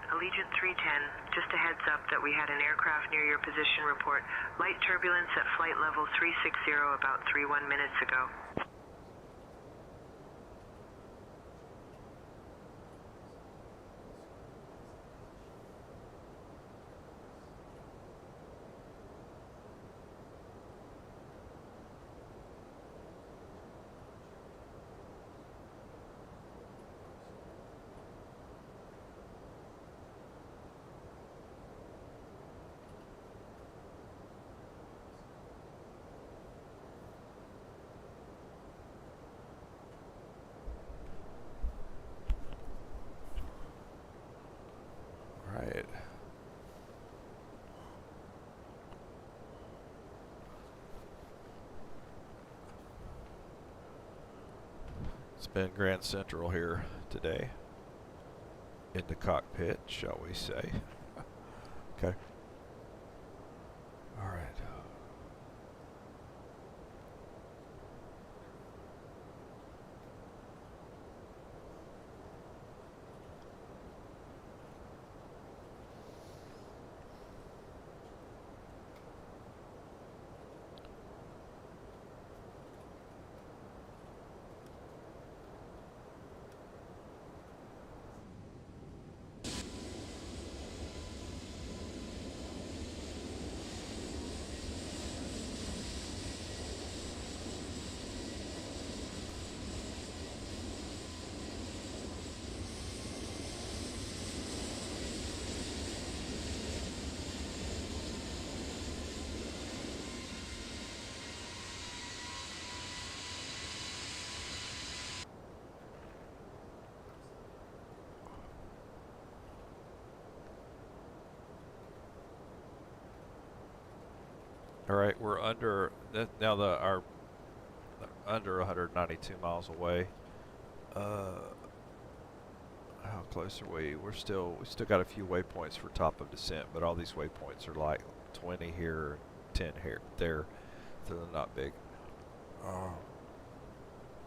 Allegiant 310, just a heads up that we had an aircraft near your position report. Light turbulence at flight level 360 about 31 minutes ago. Right. It's been Grand Central here today. In the cockpit, shall we say. Okay. All right. All right, we're under now. Our under 192 miles away. How close are we? We still got a few waypoints for top of descent, but all these waypoints are like 20 here, 10 here, there. So they're not big.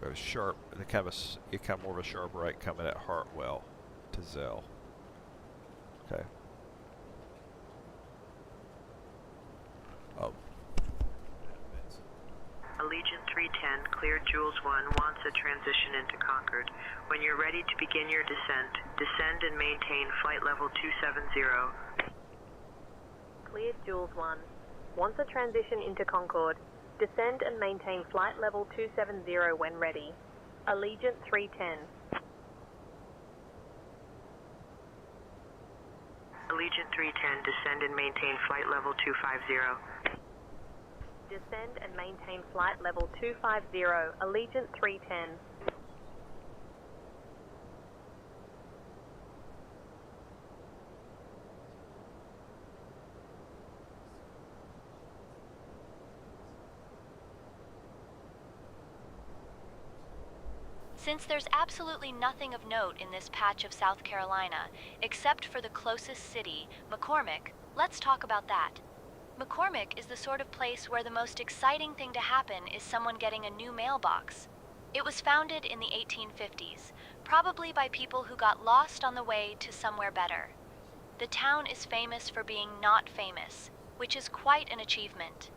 There's sharp. They kind of more of a sharp right coming at Hartwell to Zell. Okay. Oh. Allegiant 310, cleared Jules 1, wants a transition into Concord. When you're ready to begin your descent, descend and maintain flight level 270. Cleared Jules 1, wants a transition into Concord. Descend and maintain flight level 270 when ready. Allegiant 310. Allegiant 310, descend and maintain flight level 250. Descend and maintain flight level 250, Allegiant 310. Since there's absolutely nothing of note in this patch of South Carolina, except for the closest city, McCormick, let's talk about that. McCormick is the sort of place where the most exciting thing to happen is someone getting a new mailbox. It was founded in the 1850s, probably by people who got lost on the way to somewhere better. The town is famous for being not famous, which is quite an achievement.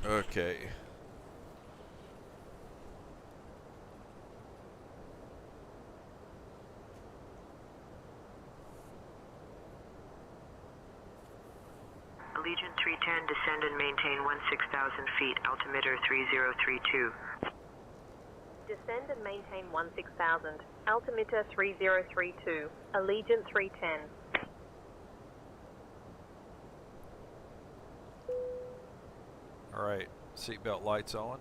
Okay. Allegiant 310, descend and maintain 16,000 feet, altimeter 3032. Descend and maintain 16,000, altimeter 3032, Allegiant 310. Alright, seatbelt lights on.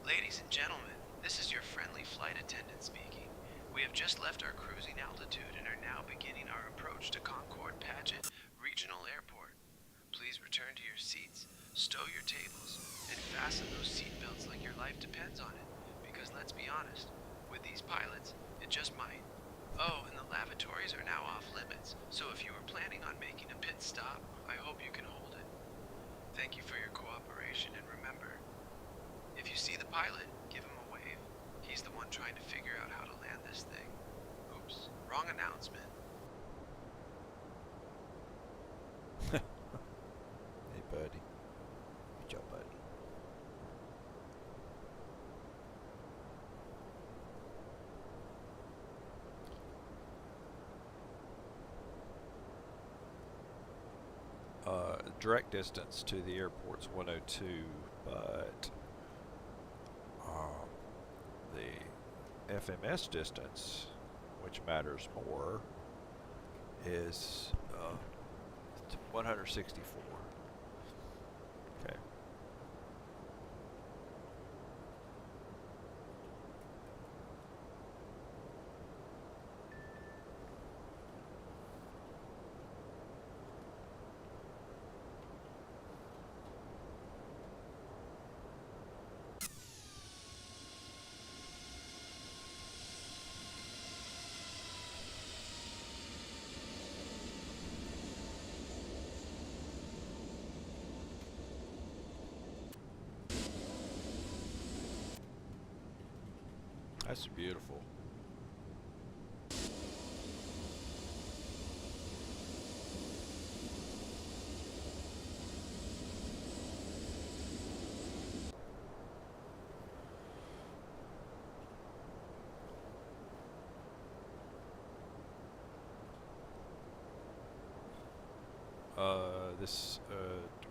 Ladies and gentlemen, this is your friendly flight attendant speaking. We have just left our cruising altitude and are now beginning our approach to Concord Paget Regional Airport. Please return to your seats, stow your tables, and fasten those seatbelts like your life depends on it. Because let's be honest, with these pilots, it just might. Oh, and the lavatories are now off limits, so if you were planning on making a pit stop, I hope you can hold it. Thank you for your cooperation, and remember, if you see the pilot, give him a wave. He's the one trying to figure out how to land this thing. Oops, wrong announcement. Hey, buddy. Good job, buddy. Direct distance to the airport's 102, but the FMS distance, which matters more, is 164. Okay. That's beautiful.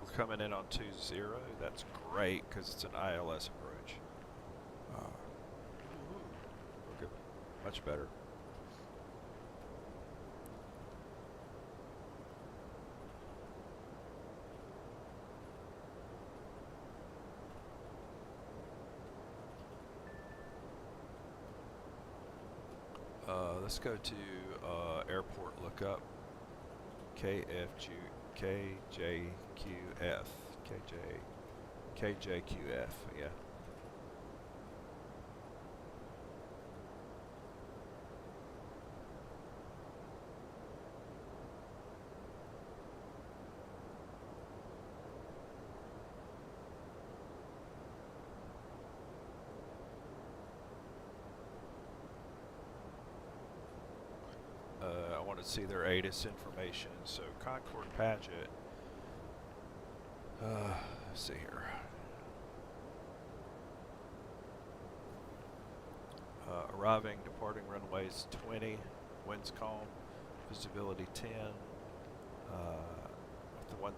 We're coming in on 20. That's great because it's an ILS approach. Okay, much better. Let's go to airport lookup. KJQF. KJQF, yeah. I want to see their ATIS information. So Concord Paget. Let's see here. Arriving, departing runways 20, winds calm, visibility 10. The one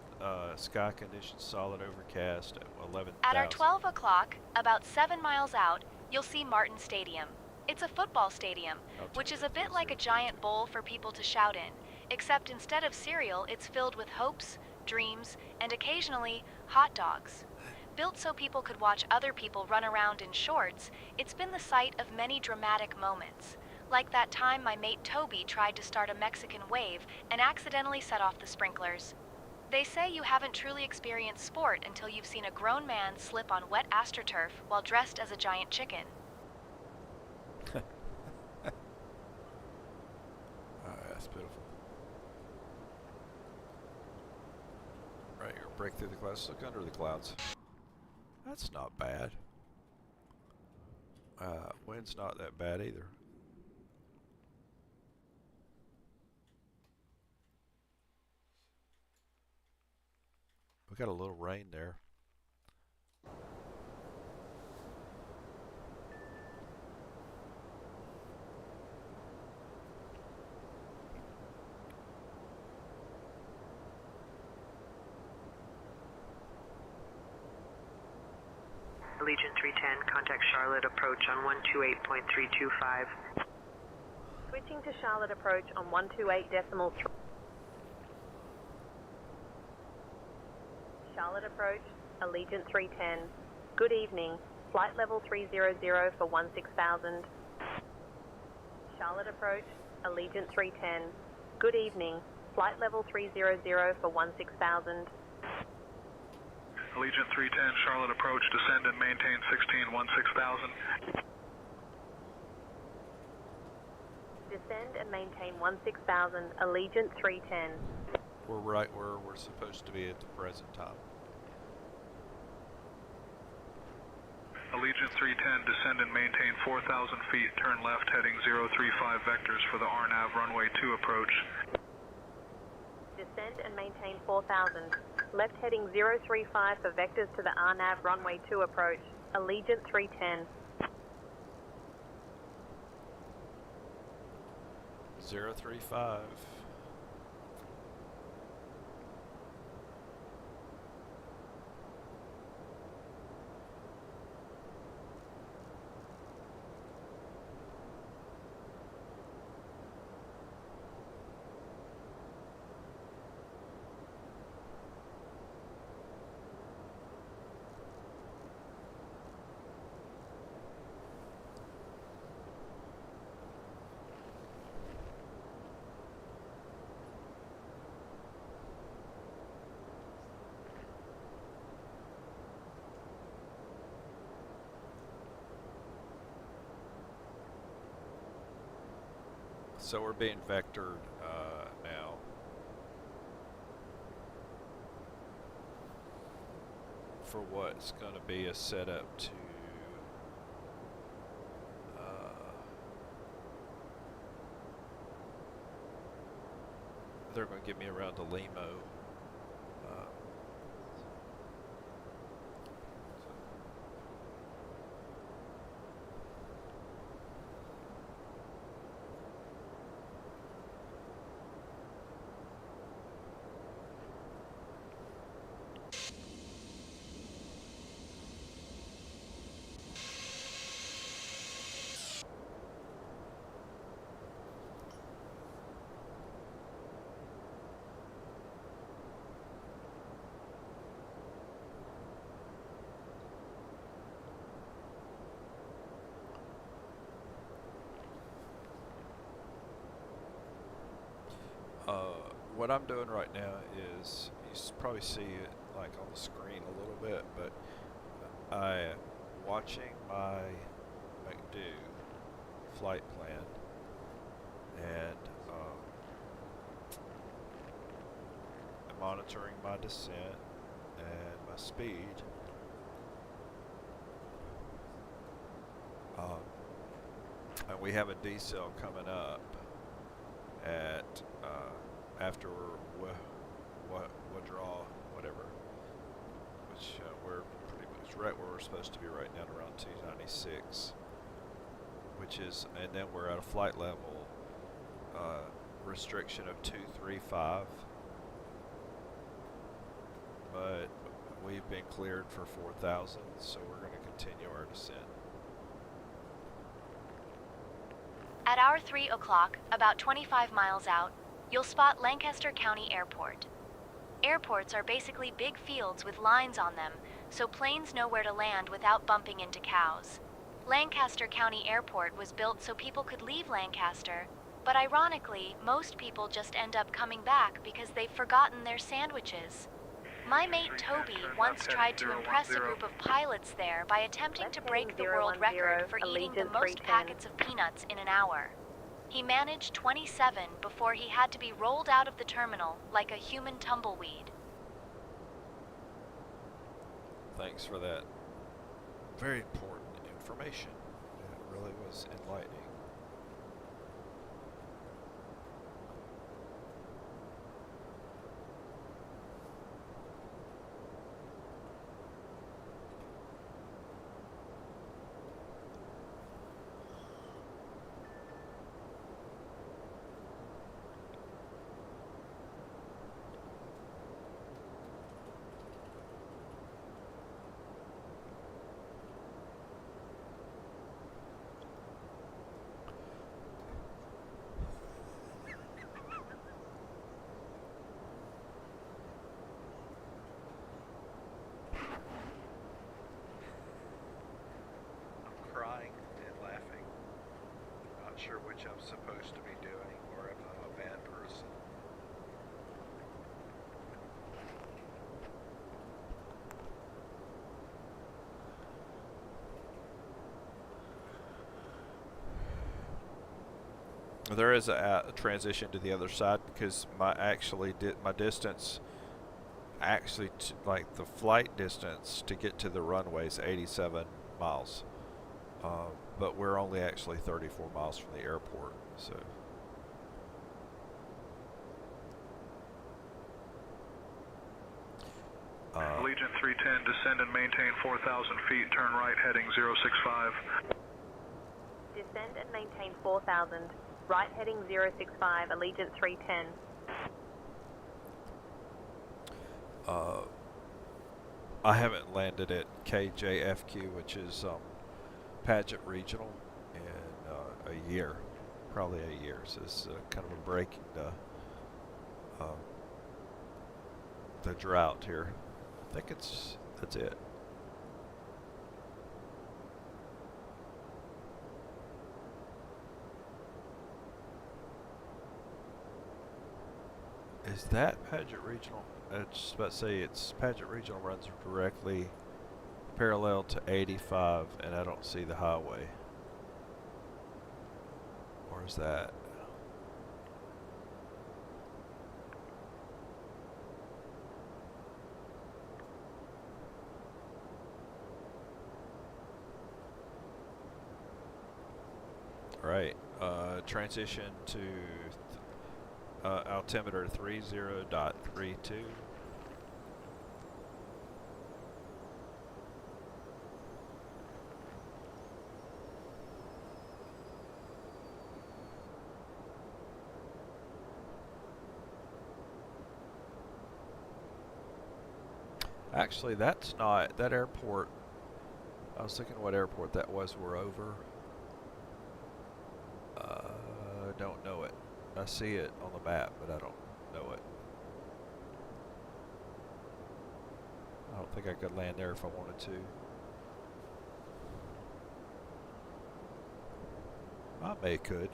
sky conditions solid overcast at 11,000. At our 12 o'clock, about 7 miles out, you'll see Martin Stadium. It's a football stadium, which is a bit like a giant bowl for people to shout in, except instead of cereal, it's filled with hopes, dreams, and occasionally hot dogs. Built so people could watch other people run around in shorts, it's been the site of many dramatic moments. Like that time my mate Toby tried to start a Mexican wave and accidentally set off the sprinklers. They say you haven't truly experienced sport until you've seen a grown man slip on wet astroturf while dressed as a giant chicken. That's beautiful. Right here, break through the clouds. Look under the clouds. That's not bad. Wind's not that bad either. We got a little rain there. Allegiant 310, contact Charlotte approach on 128.325. Switching to Charlotte approach on 128.3. Charlotte approach, Allegiant 310. Good evening. Flight level 300 for 16,000. Charlotte approach, Allegiant 310. Good evening. Flight level 300 for 16,000. Allegiant 310, Charlotte approach, descend and maintain 16,000. Descend and maintain 16,000, Allegiant 310. We're right where we're supposed to be at the present time. Allegiant 310, descend and maintain 4,000 feet, turn left heading 035 vectors for the RNAV runway 2 approach. Descend and maintain 4,000. Left heading 035 for vectors to the RNAV runway 2 approach. Allegiant 310. 035. So we're being vectored now. For what's going to be a setup to they're going to get me around to Limo. What I'm doing right now is, you probably see it like on the screen a little bit, but I'm watching my McDo flight plan and I'm monitoring my descent and my speed. And we have a decel coming up at after withdraw, whatever, which we're pretty much right where we're supposed to be right now, around 296, which is, and then we're at a flight level restriction of 235, but we've been cleared for 4,000, so we're going to continue our descent. At hour 3 o'clock, about 25 miles out, you'll spot Lancaster County Airport. Airports are basically big fields with lines on them, so planes know where to land without bumping into cows. Lancaster County Airport was built so people could leave Lancaster, but ironically, most people just end up coming back because they've forgotten their sandwiches. My mate Toby once tried to impress a group of pilots there by attempting to break the world record for eating the most packets of peanuts in an hour. He managed 27 before he had to be rolled out of the terminal like a human tumbleweed. Thanks for that very important information. It really was enlightening. Sure which I'm supposed to be doing, or if I'm a bad person. There is a transition to the other side because my distance, actually like the flight distance to get to the runway is 87 miles. But we're only actually 34 miles from the airport, so. Allegiant 310, descend and maintain 4,000 feet, turn right heading 065. Descend and maintain 4,000, right heading 065, Allegiant 310. I haven't landed at KJFK, which is Paget Regional, in a year, probably a year. So it's kind of a break in the drought here. I think that's it. Is that Paget Regional? I was just about to say it's Paget Regional runs directly parallel to 85, and I don't see the highway. Or is that? Right. Transition to altimeter 30.32. Actually, that's not that airport. I was thinking what airport that was we're over. Don't know it. I see it on the map, but I don't know it. I don't think I could land there if I wanted to. I may could.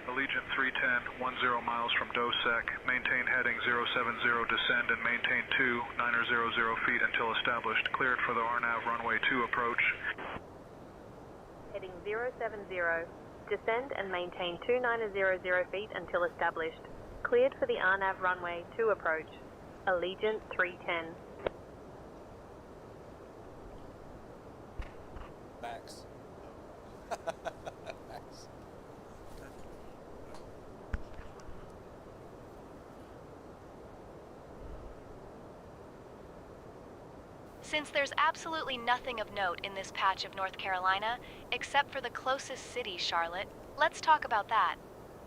Allegiant 310, 10 miles from Dosec. Maintain heading 070, descend and maintain 2900 feet until established. Cleared for the RNAV runway 2 approach. Heading 070, descend and maintain 2900 feet until established. Cleared for the RNAV runway 2 approach. Allegiant 310. Max. Max. Since there's absolutely nothing of note in this patch of North Carolina, except for the closest city, Charlotte, let's talk about that.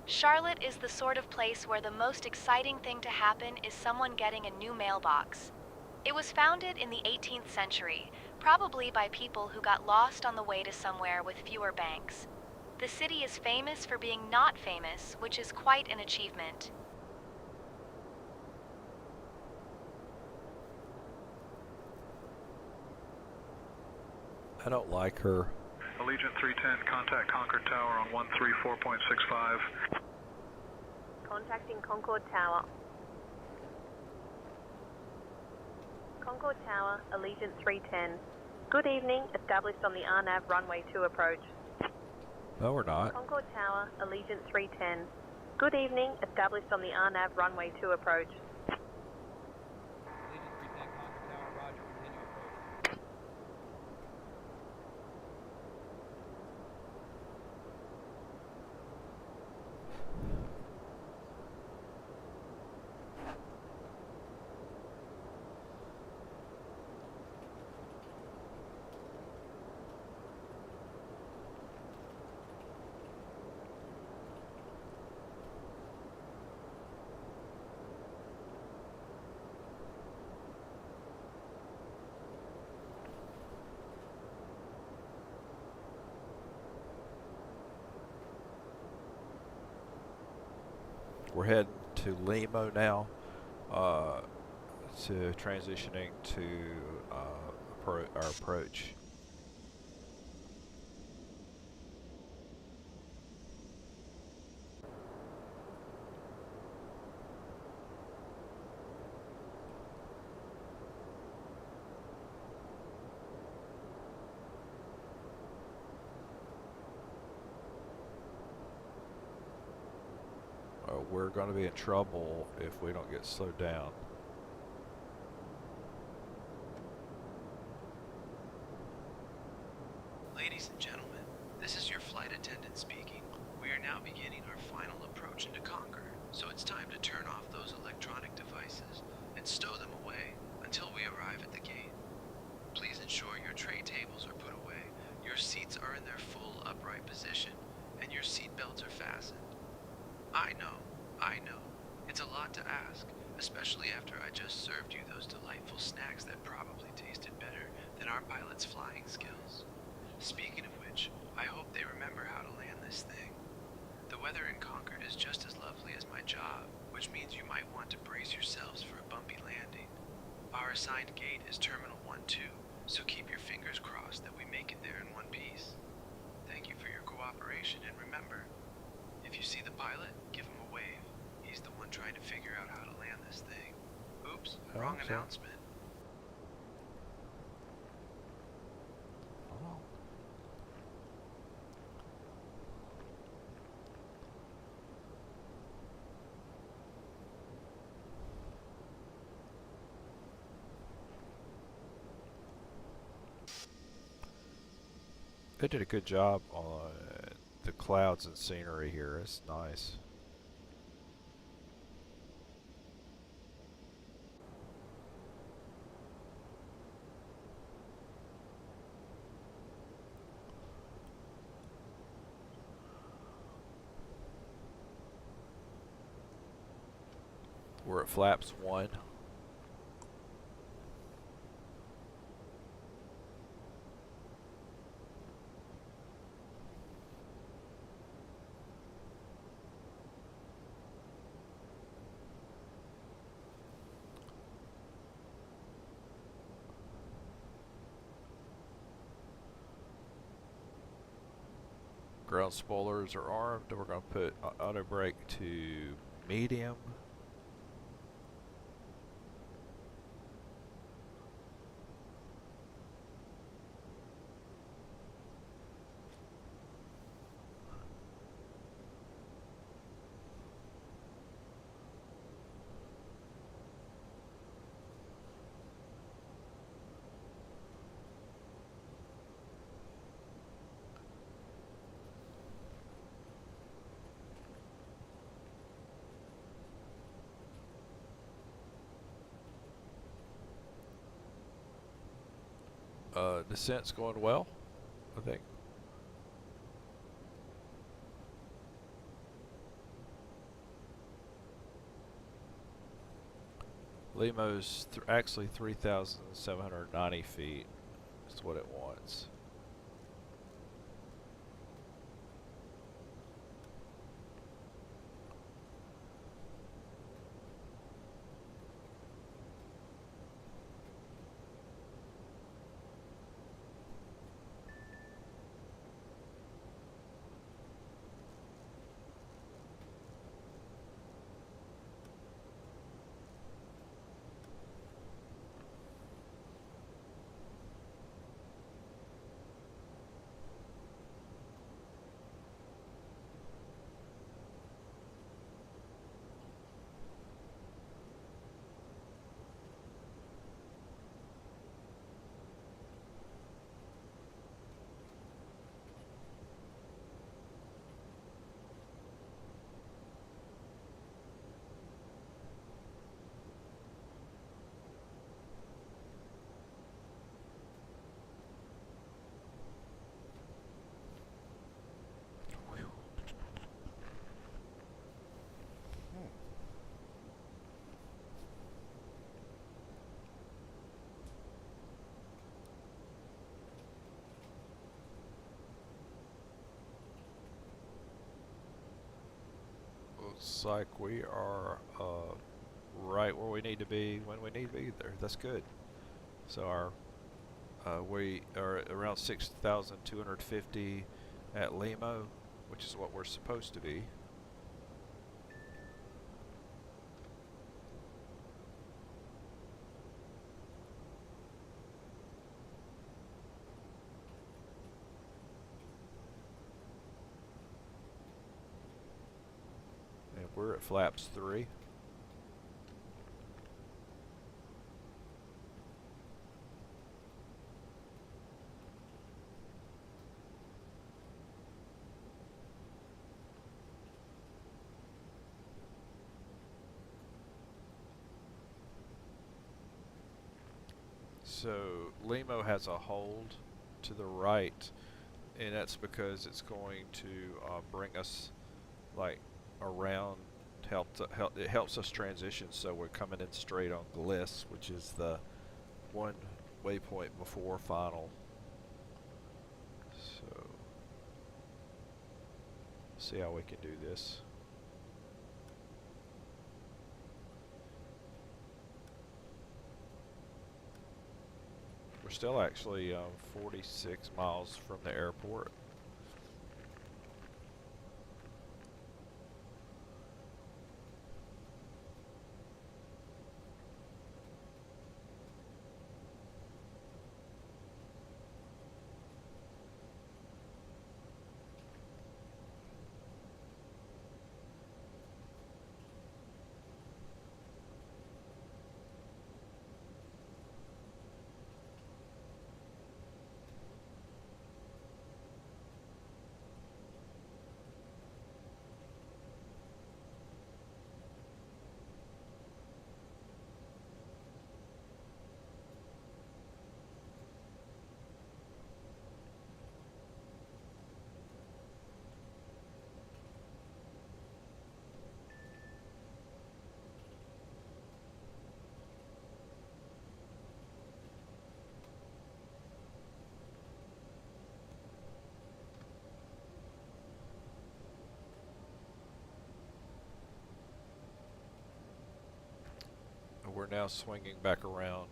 Charlotte is the sort of place where the most exciting thing to happen is someone getting a new mailbox. It was founded in the 18th century, probably by people who got lost on the way to somewhere with fewer banks. The city is famous for being not famous, which is quite an achievement. I don't like her. Allegiant 310, contact Concord Tower on 134.65. Contacting Concord Tower. Concord Tower, Allegiant 310. Good evening, established on the RNAV runway 2 approach. No, we're not. Concord Tower, Allegiant 310. Good evening, established on the RNAV runway 2 approach. We're heading to Limo now, to transitioning to our approach. We're going to be in trouble if we don't get slowed down. Ladies and gentlemen, this is your flight attendant speaking. We are now beginning our final approach into Concord, so it's time to turn off those electronic devices and stow them away until we arrive at the gate. Please ensure your tray tables are put away, your seats are in their full upright position, and your seat belts are fastened. I know. It's a lot to ask, especially after I just served you those delightful snacks that probably tasted better than our pilot's flying skills. Speaking of which, I hope they remember how to land this thing. The weather in Concord is just as lovely as my job, which means you might want to brace yourselves for a bumpy landing. Our assigned gate is Terminal 1-2, so keep your fingers crossed that we make it there in one piece. Thank you for your cooperation, and remember, if you see the pilot, give him a wave. He's the one trying to figure out how to land this thing. Oops, wrong announcement. Oh. They did a good job on the clouds and scenery here. It's nice. We're at flaps 1. Ground spoilers are armed. We're going to put auto brake to medium. Descent's going well, I think. Limo's actually 3,790 feet. That's what it wants. Looks like we are right where we need to be when we need to be there. That's good. So we are around 6,250 at Limo, which is what we're supposed to be. And we're at flaps 3. So Limo has a hold to the right, and that's because it's going to bring us like around. It helps us transition, so we're coming in straight on Gliss, which is the one waypoint before final. So see how we can do this. We're still actually 46 miles from the airport. We're now swinging back around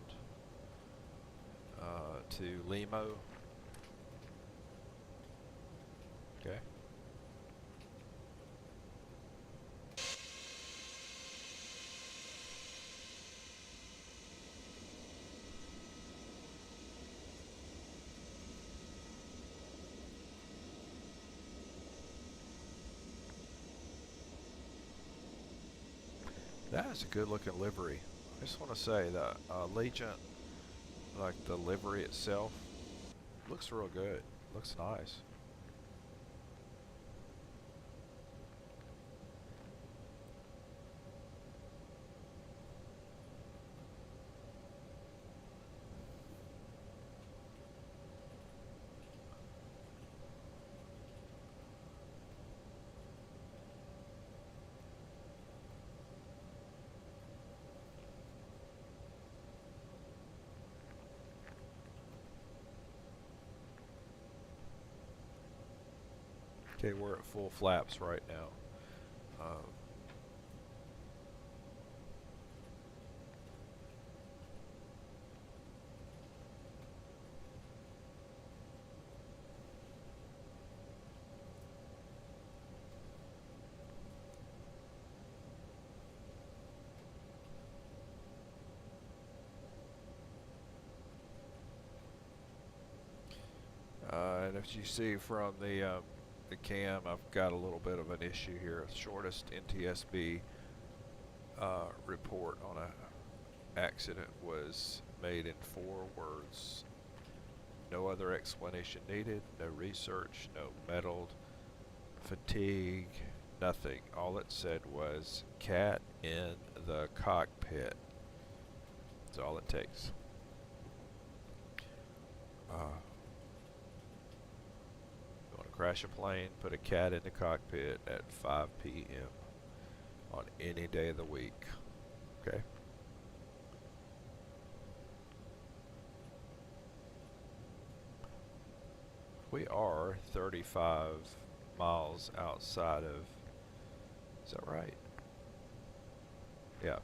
to Limo. Okay. That is a good looking livery. I just want to say that Legion, like the livery itself, looks real good. Looks nice. Okay, we're at full flaps right now. And as you see from the cam, I've got a little bit of an issue here. Shortest NTSB report on a accident was made in 4 words. No other explanation needed, no research, no meddled, fatigue, nothing. All it said was cat in the cockpit. That's all it takes. Crash a plane, put a cat in the cockpit at 5 p.m. on any day of the week. Okay? We are 35 miles outside of... Is that right? Yeah.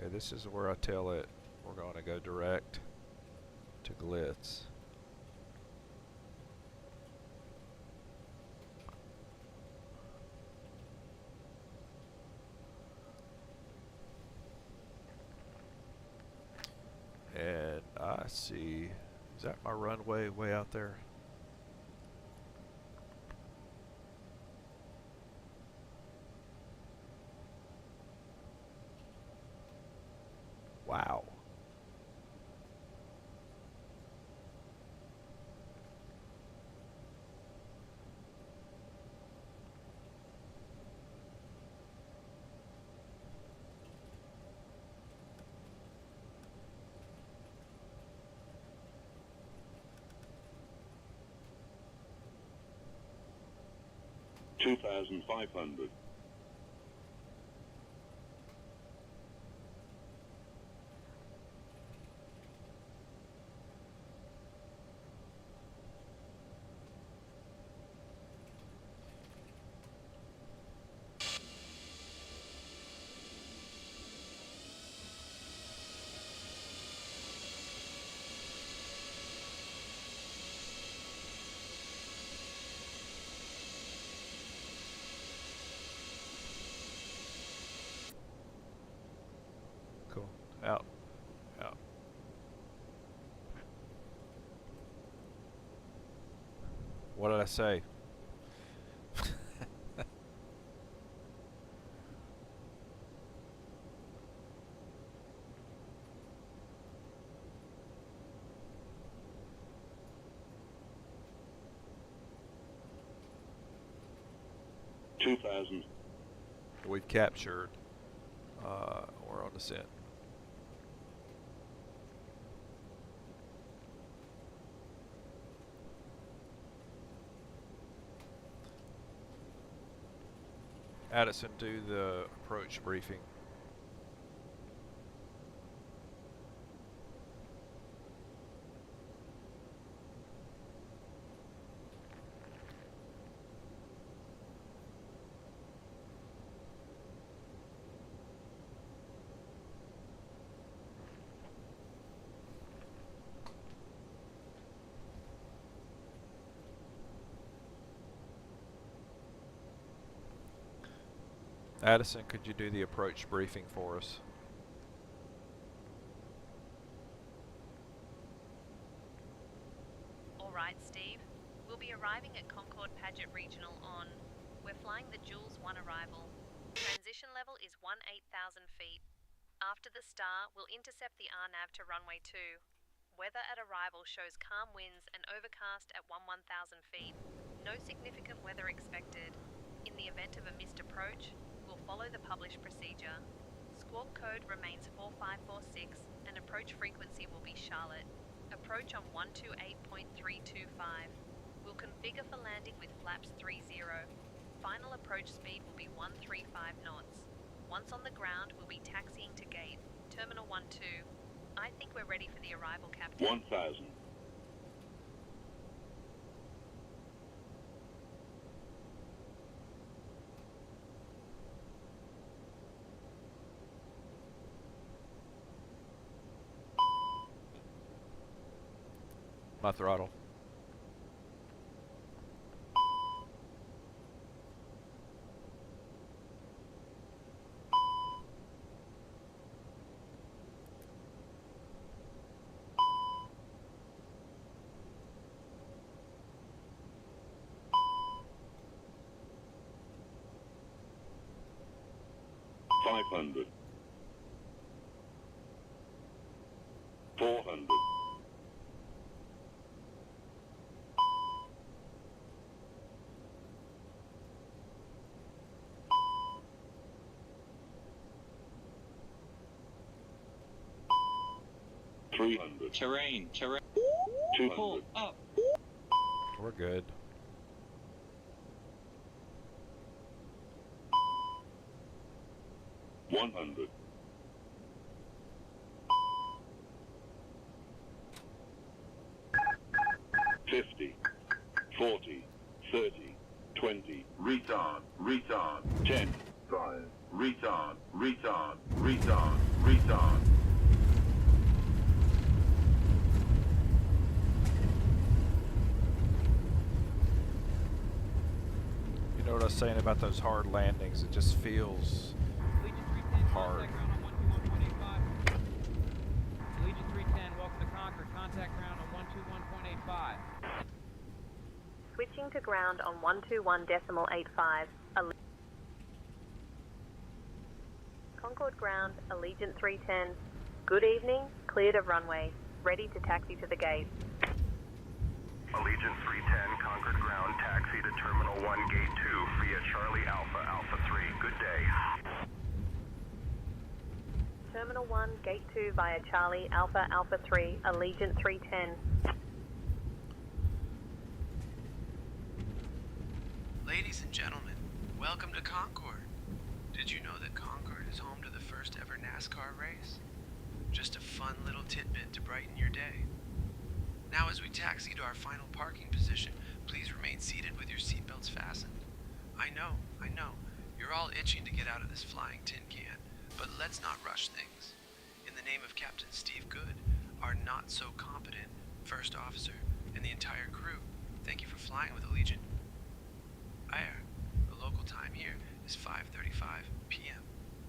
Okay, this is where I tell it we're going to go direct to Glitz. And I see, is that my runway way out there? Wow. $2,500. Cool. Out. Out. What did I say? $2,000. We've captured. We're on descent. Addison, do the approach briefing. Addison, could you do the approach briefing for us? Alright, Steve. We'll be arriving at Concord Paget Regional on... We're flying the Jules 1 arrival. Transition level is 18,000 feet. After the star, we'll intercept the RNAV to runway 2. Weather at arrival shows calm winds and overcast at 11,000 feet. No significant weather expected. In the event of a missed approach, we'll follow the published procedure. Squawk code remains 4546 and approach frequency will be Charlotte. Approach on 128.325. We'll configure for landing with flaps 30. Final approach speed will be 135 knots. Once on the ground, we'll be taxiing to gate. Terminal 1-2. I think we're ready for the arrival, Captain. 1,000. My throttle. $500. 400. 300. Terrain. 200. Pull up. We're good. 100. 50. 40. 30. 20. Retard. 10. 5. Retard. You know what I was saying about those hard landings? It just feels hard. Legion 310, welcome to Concord. Contact ground on 121.85. Switching to ground on 121.85. Concord ground, Allegiant 310. Good evening, cleared of runway. Ready to taxi to the gate. Allegiant 310, Concord ground, taxi to Terminal 1, Gate 2, via Charlie Alpha, Alpha 3. Good day. Terminal 1, Gate 2 via Charlie Alpha, Alpha 3, Allegiant 310. Ladies and gentlemen, welcome to Concord. Did you know that Concord is home to the first ever NASCAR race? Just a fun little tidbit to brighten your day. Now as we taxi to our final parking position, please remain seated with your seatbelts fastened. I know, you're all itching to get out of this flying tin can, but let's not rush things. In the name of Captain Steve Good, our not-so-competent first officer, and the entire crew, thank you for flying with Allegiant. The local time here is 5:35 p.m.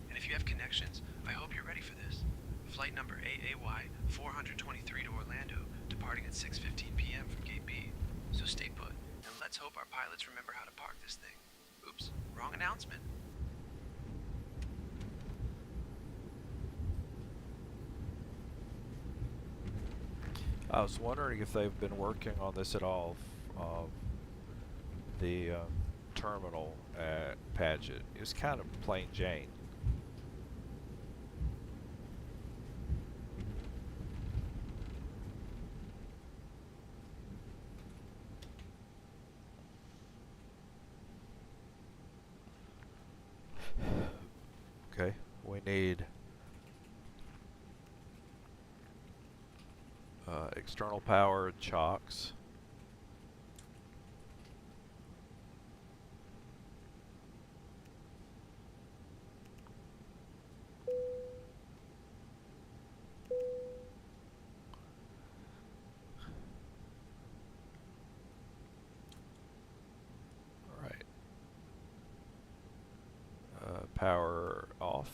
And if you have connections, I hope you're ready for this. Flight number AAY 423 to Orlando, departing at 6:15 p.m. from Gate B. So stay put, and let's hope our pilots remember how to park this thing. Oops, wrong announcement. I was wondering if they've been working on this at all. The terminal at Paget. It was kind of plain Jane. Okay, we need external power chocks. Power off.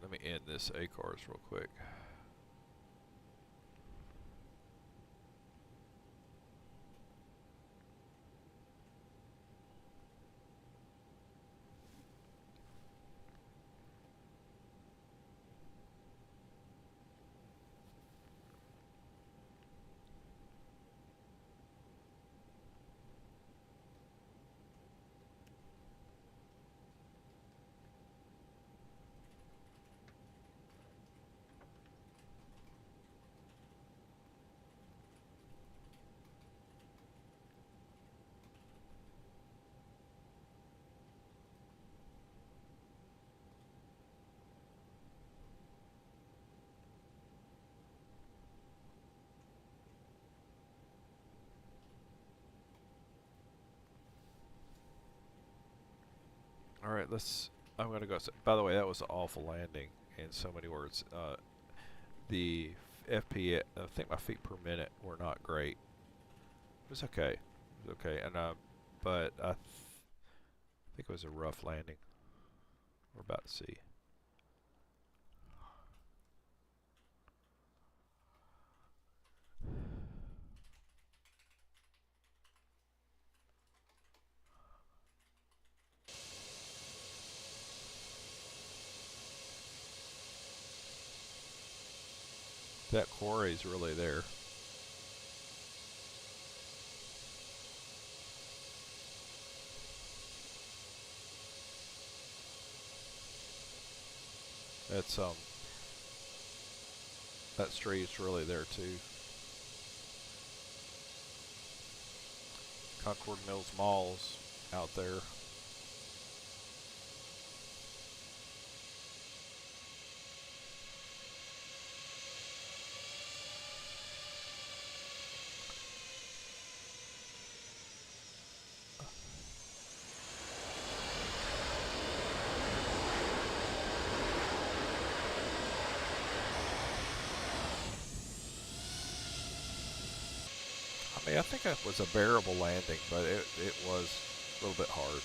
let me end this A-cars real quick. Alright, I'm going to go. By the way, that was an awful landing in so many words. The FP, I think my feet per minute were not great. It was okay. It was okay. And, but I think it was a rough landing. We're about to see. That quarry's really there. That's that street's really there too. Concord Mills Mall's out there. I mean, I think it was a bearable landing, but it was a little bit hard.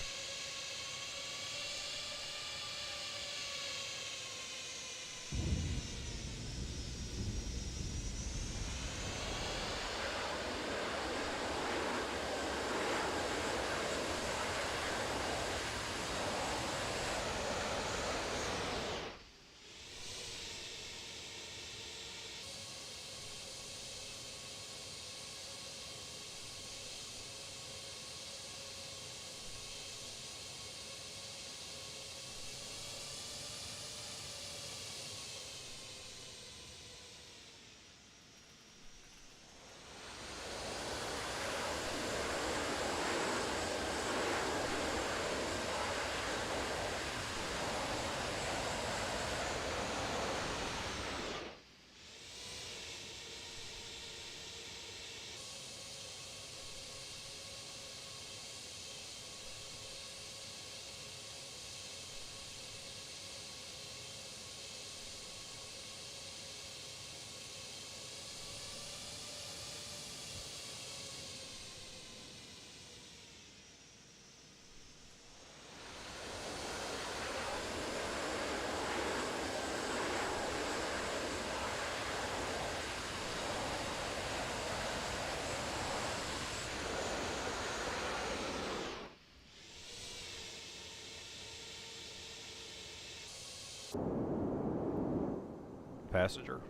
Passenger.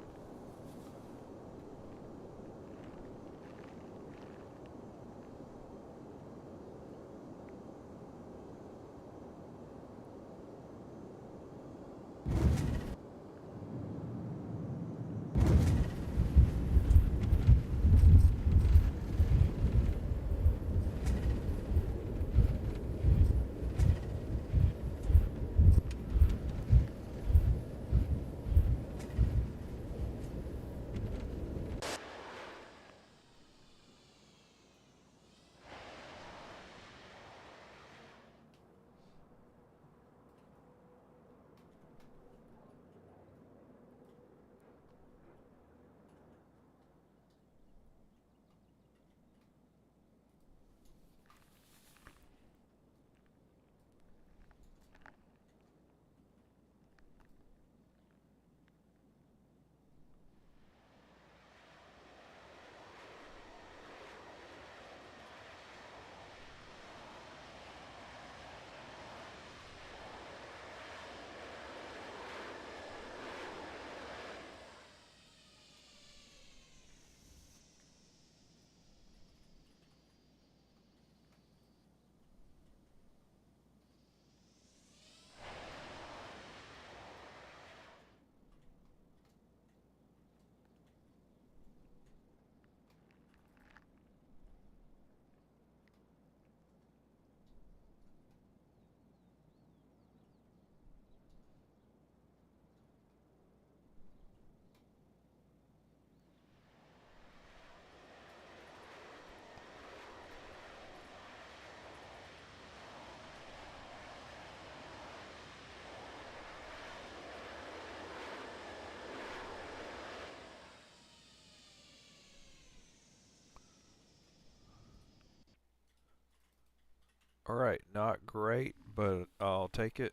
Alright, not great, but I'll take it.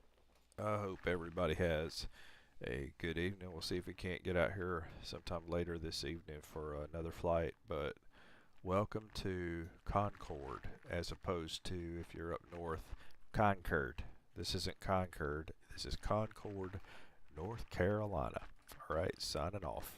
I hope everybody has a good evening. We'll see if we can't get out here sometime later this evening for another flight, but welcome to Concord, as opposed to, if you're up north, Concord. This isn't Concord, this is Concord, North Carolina. Alright, signing off.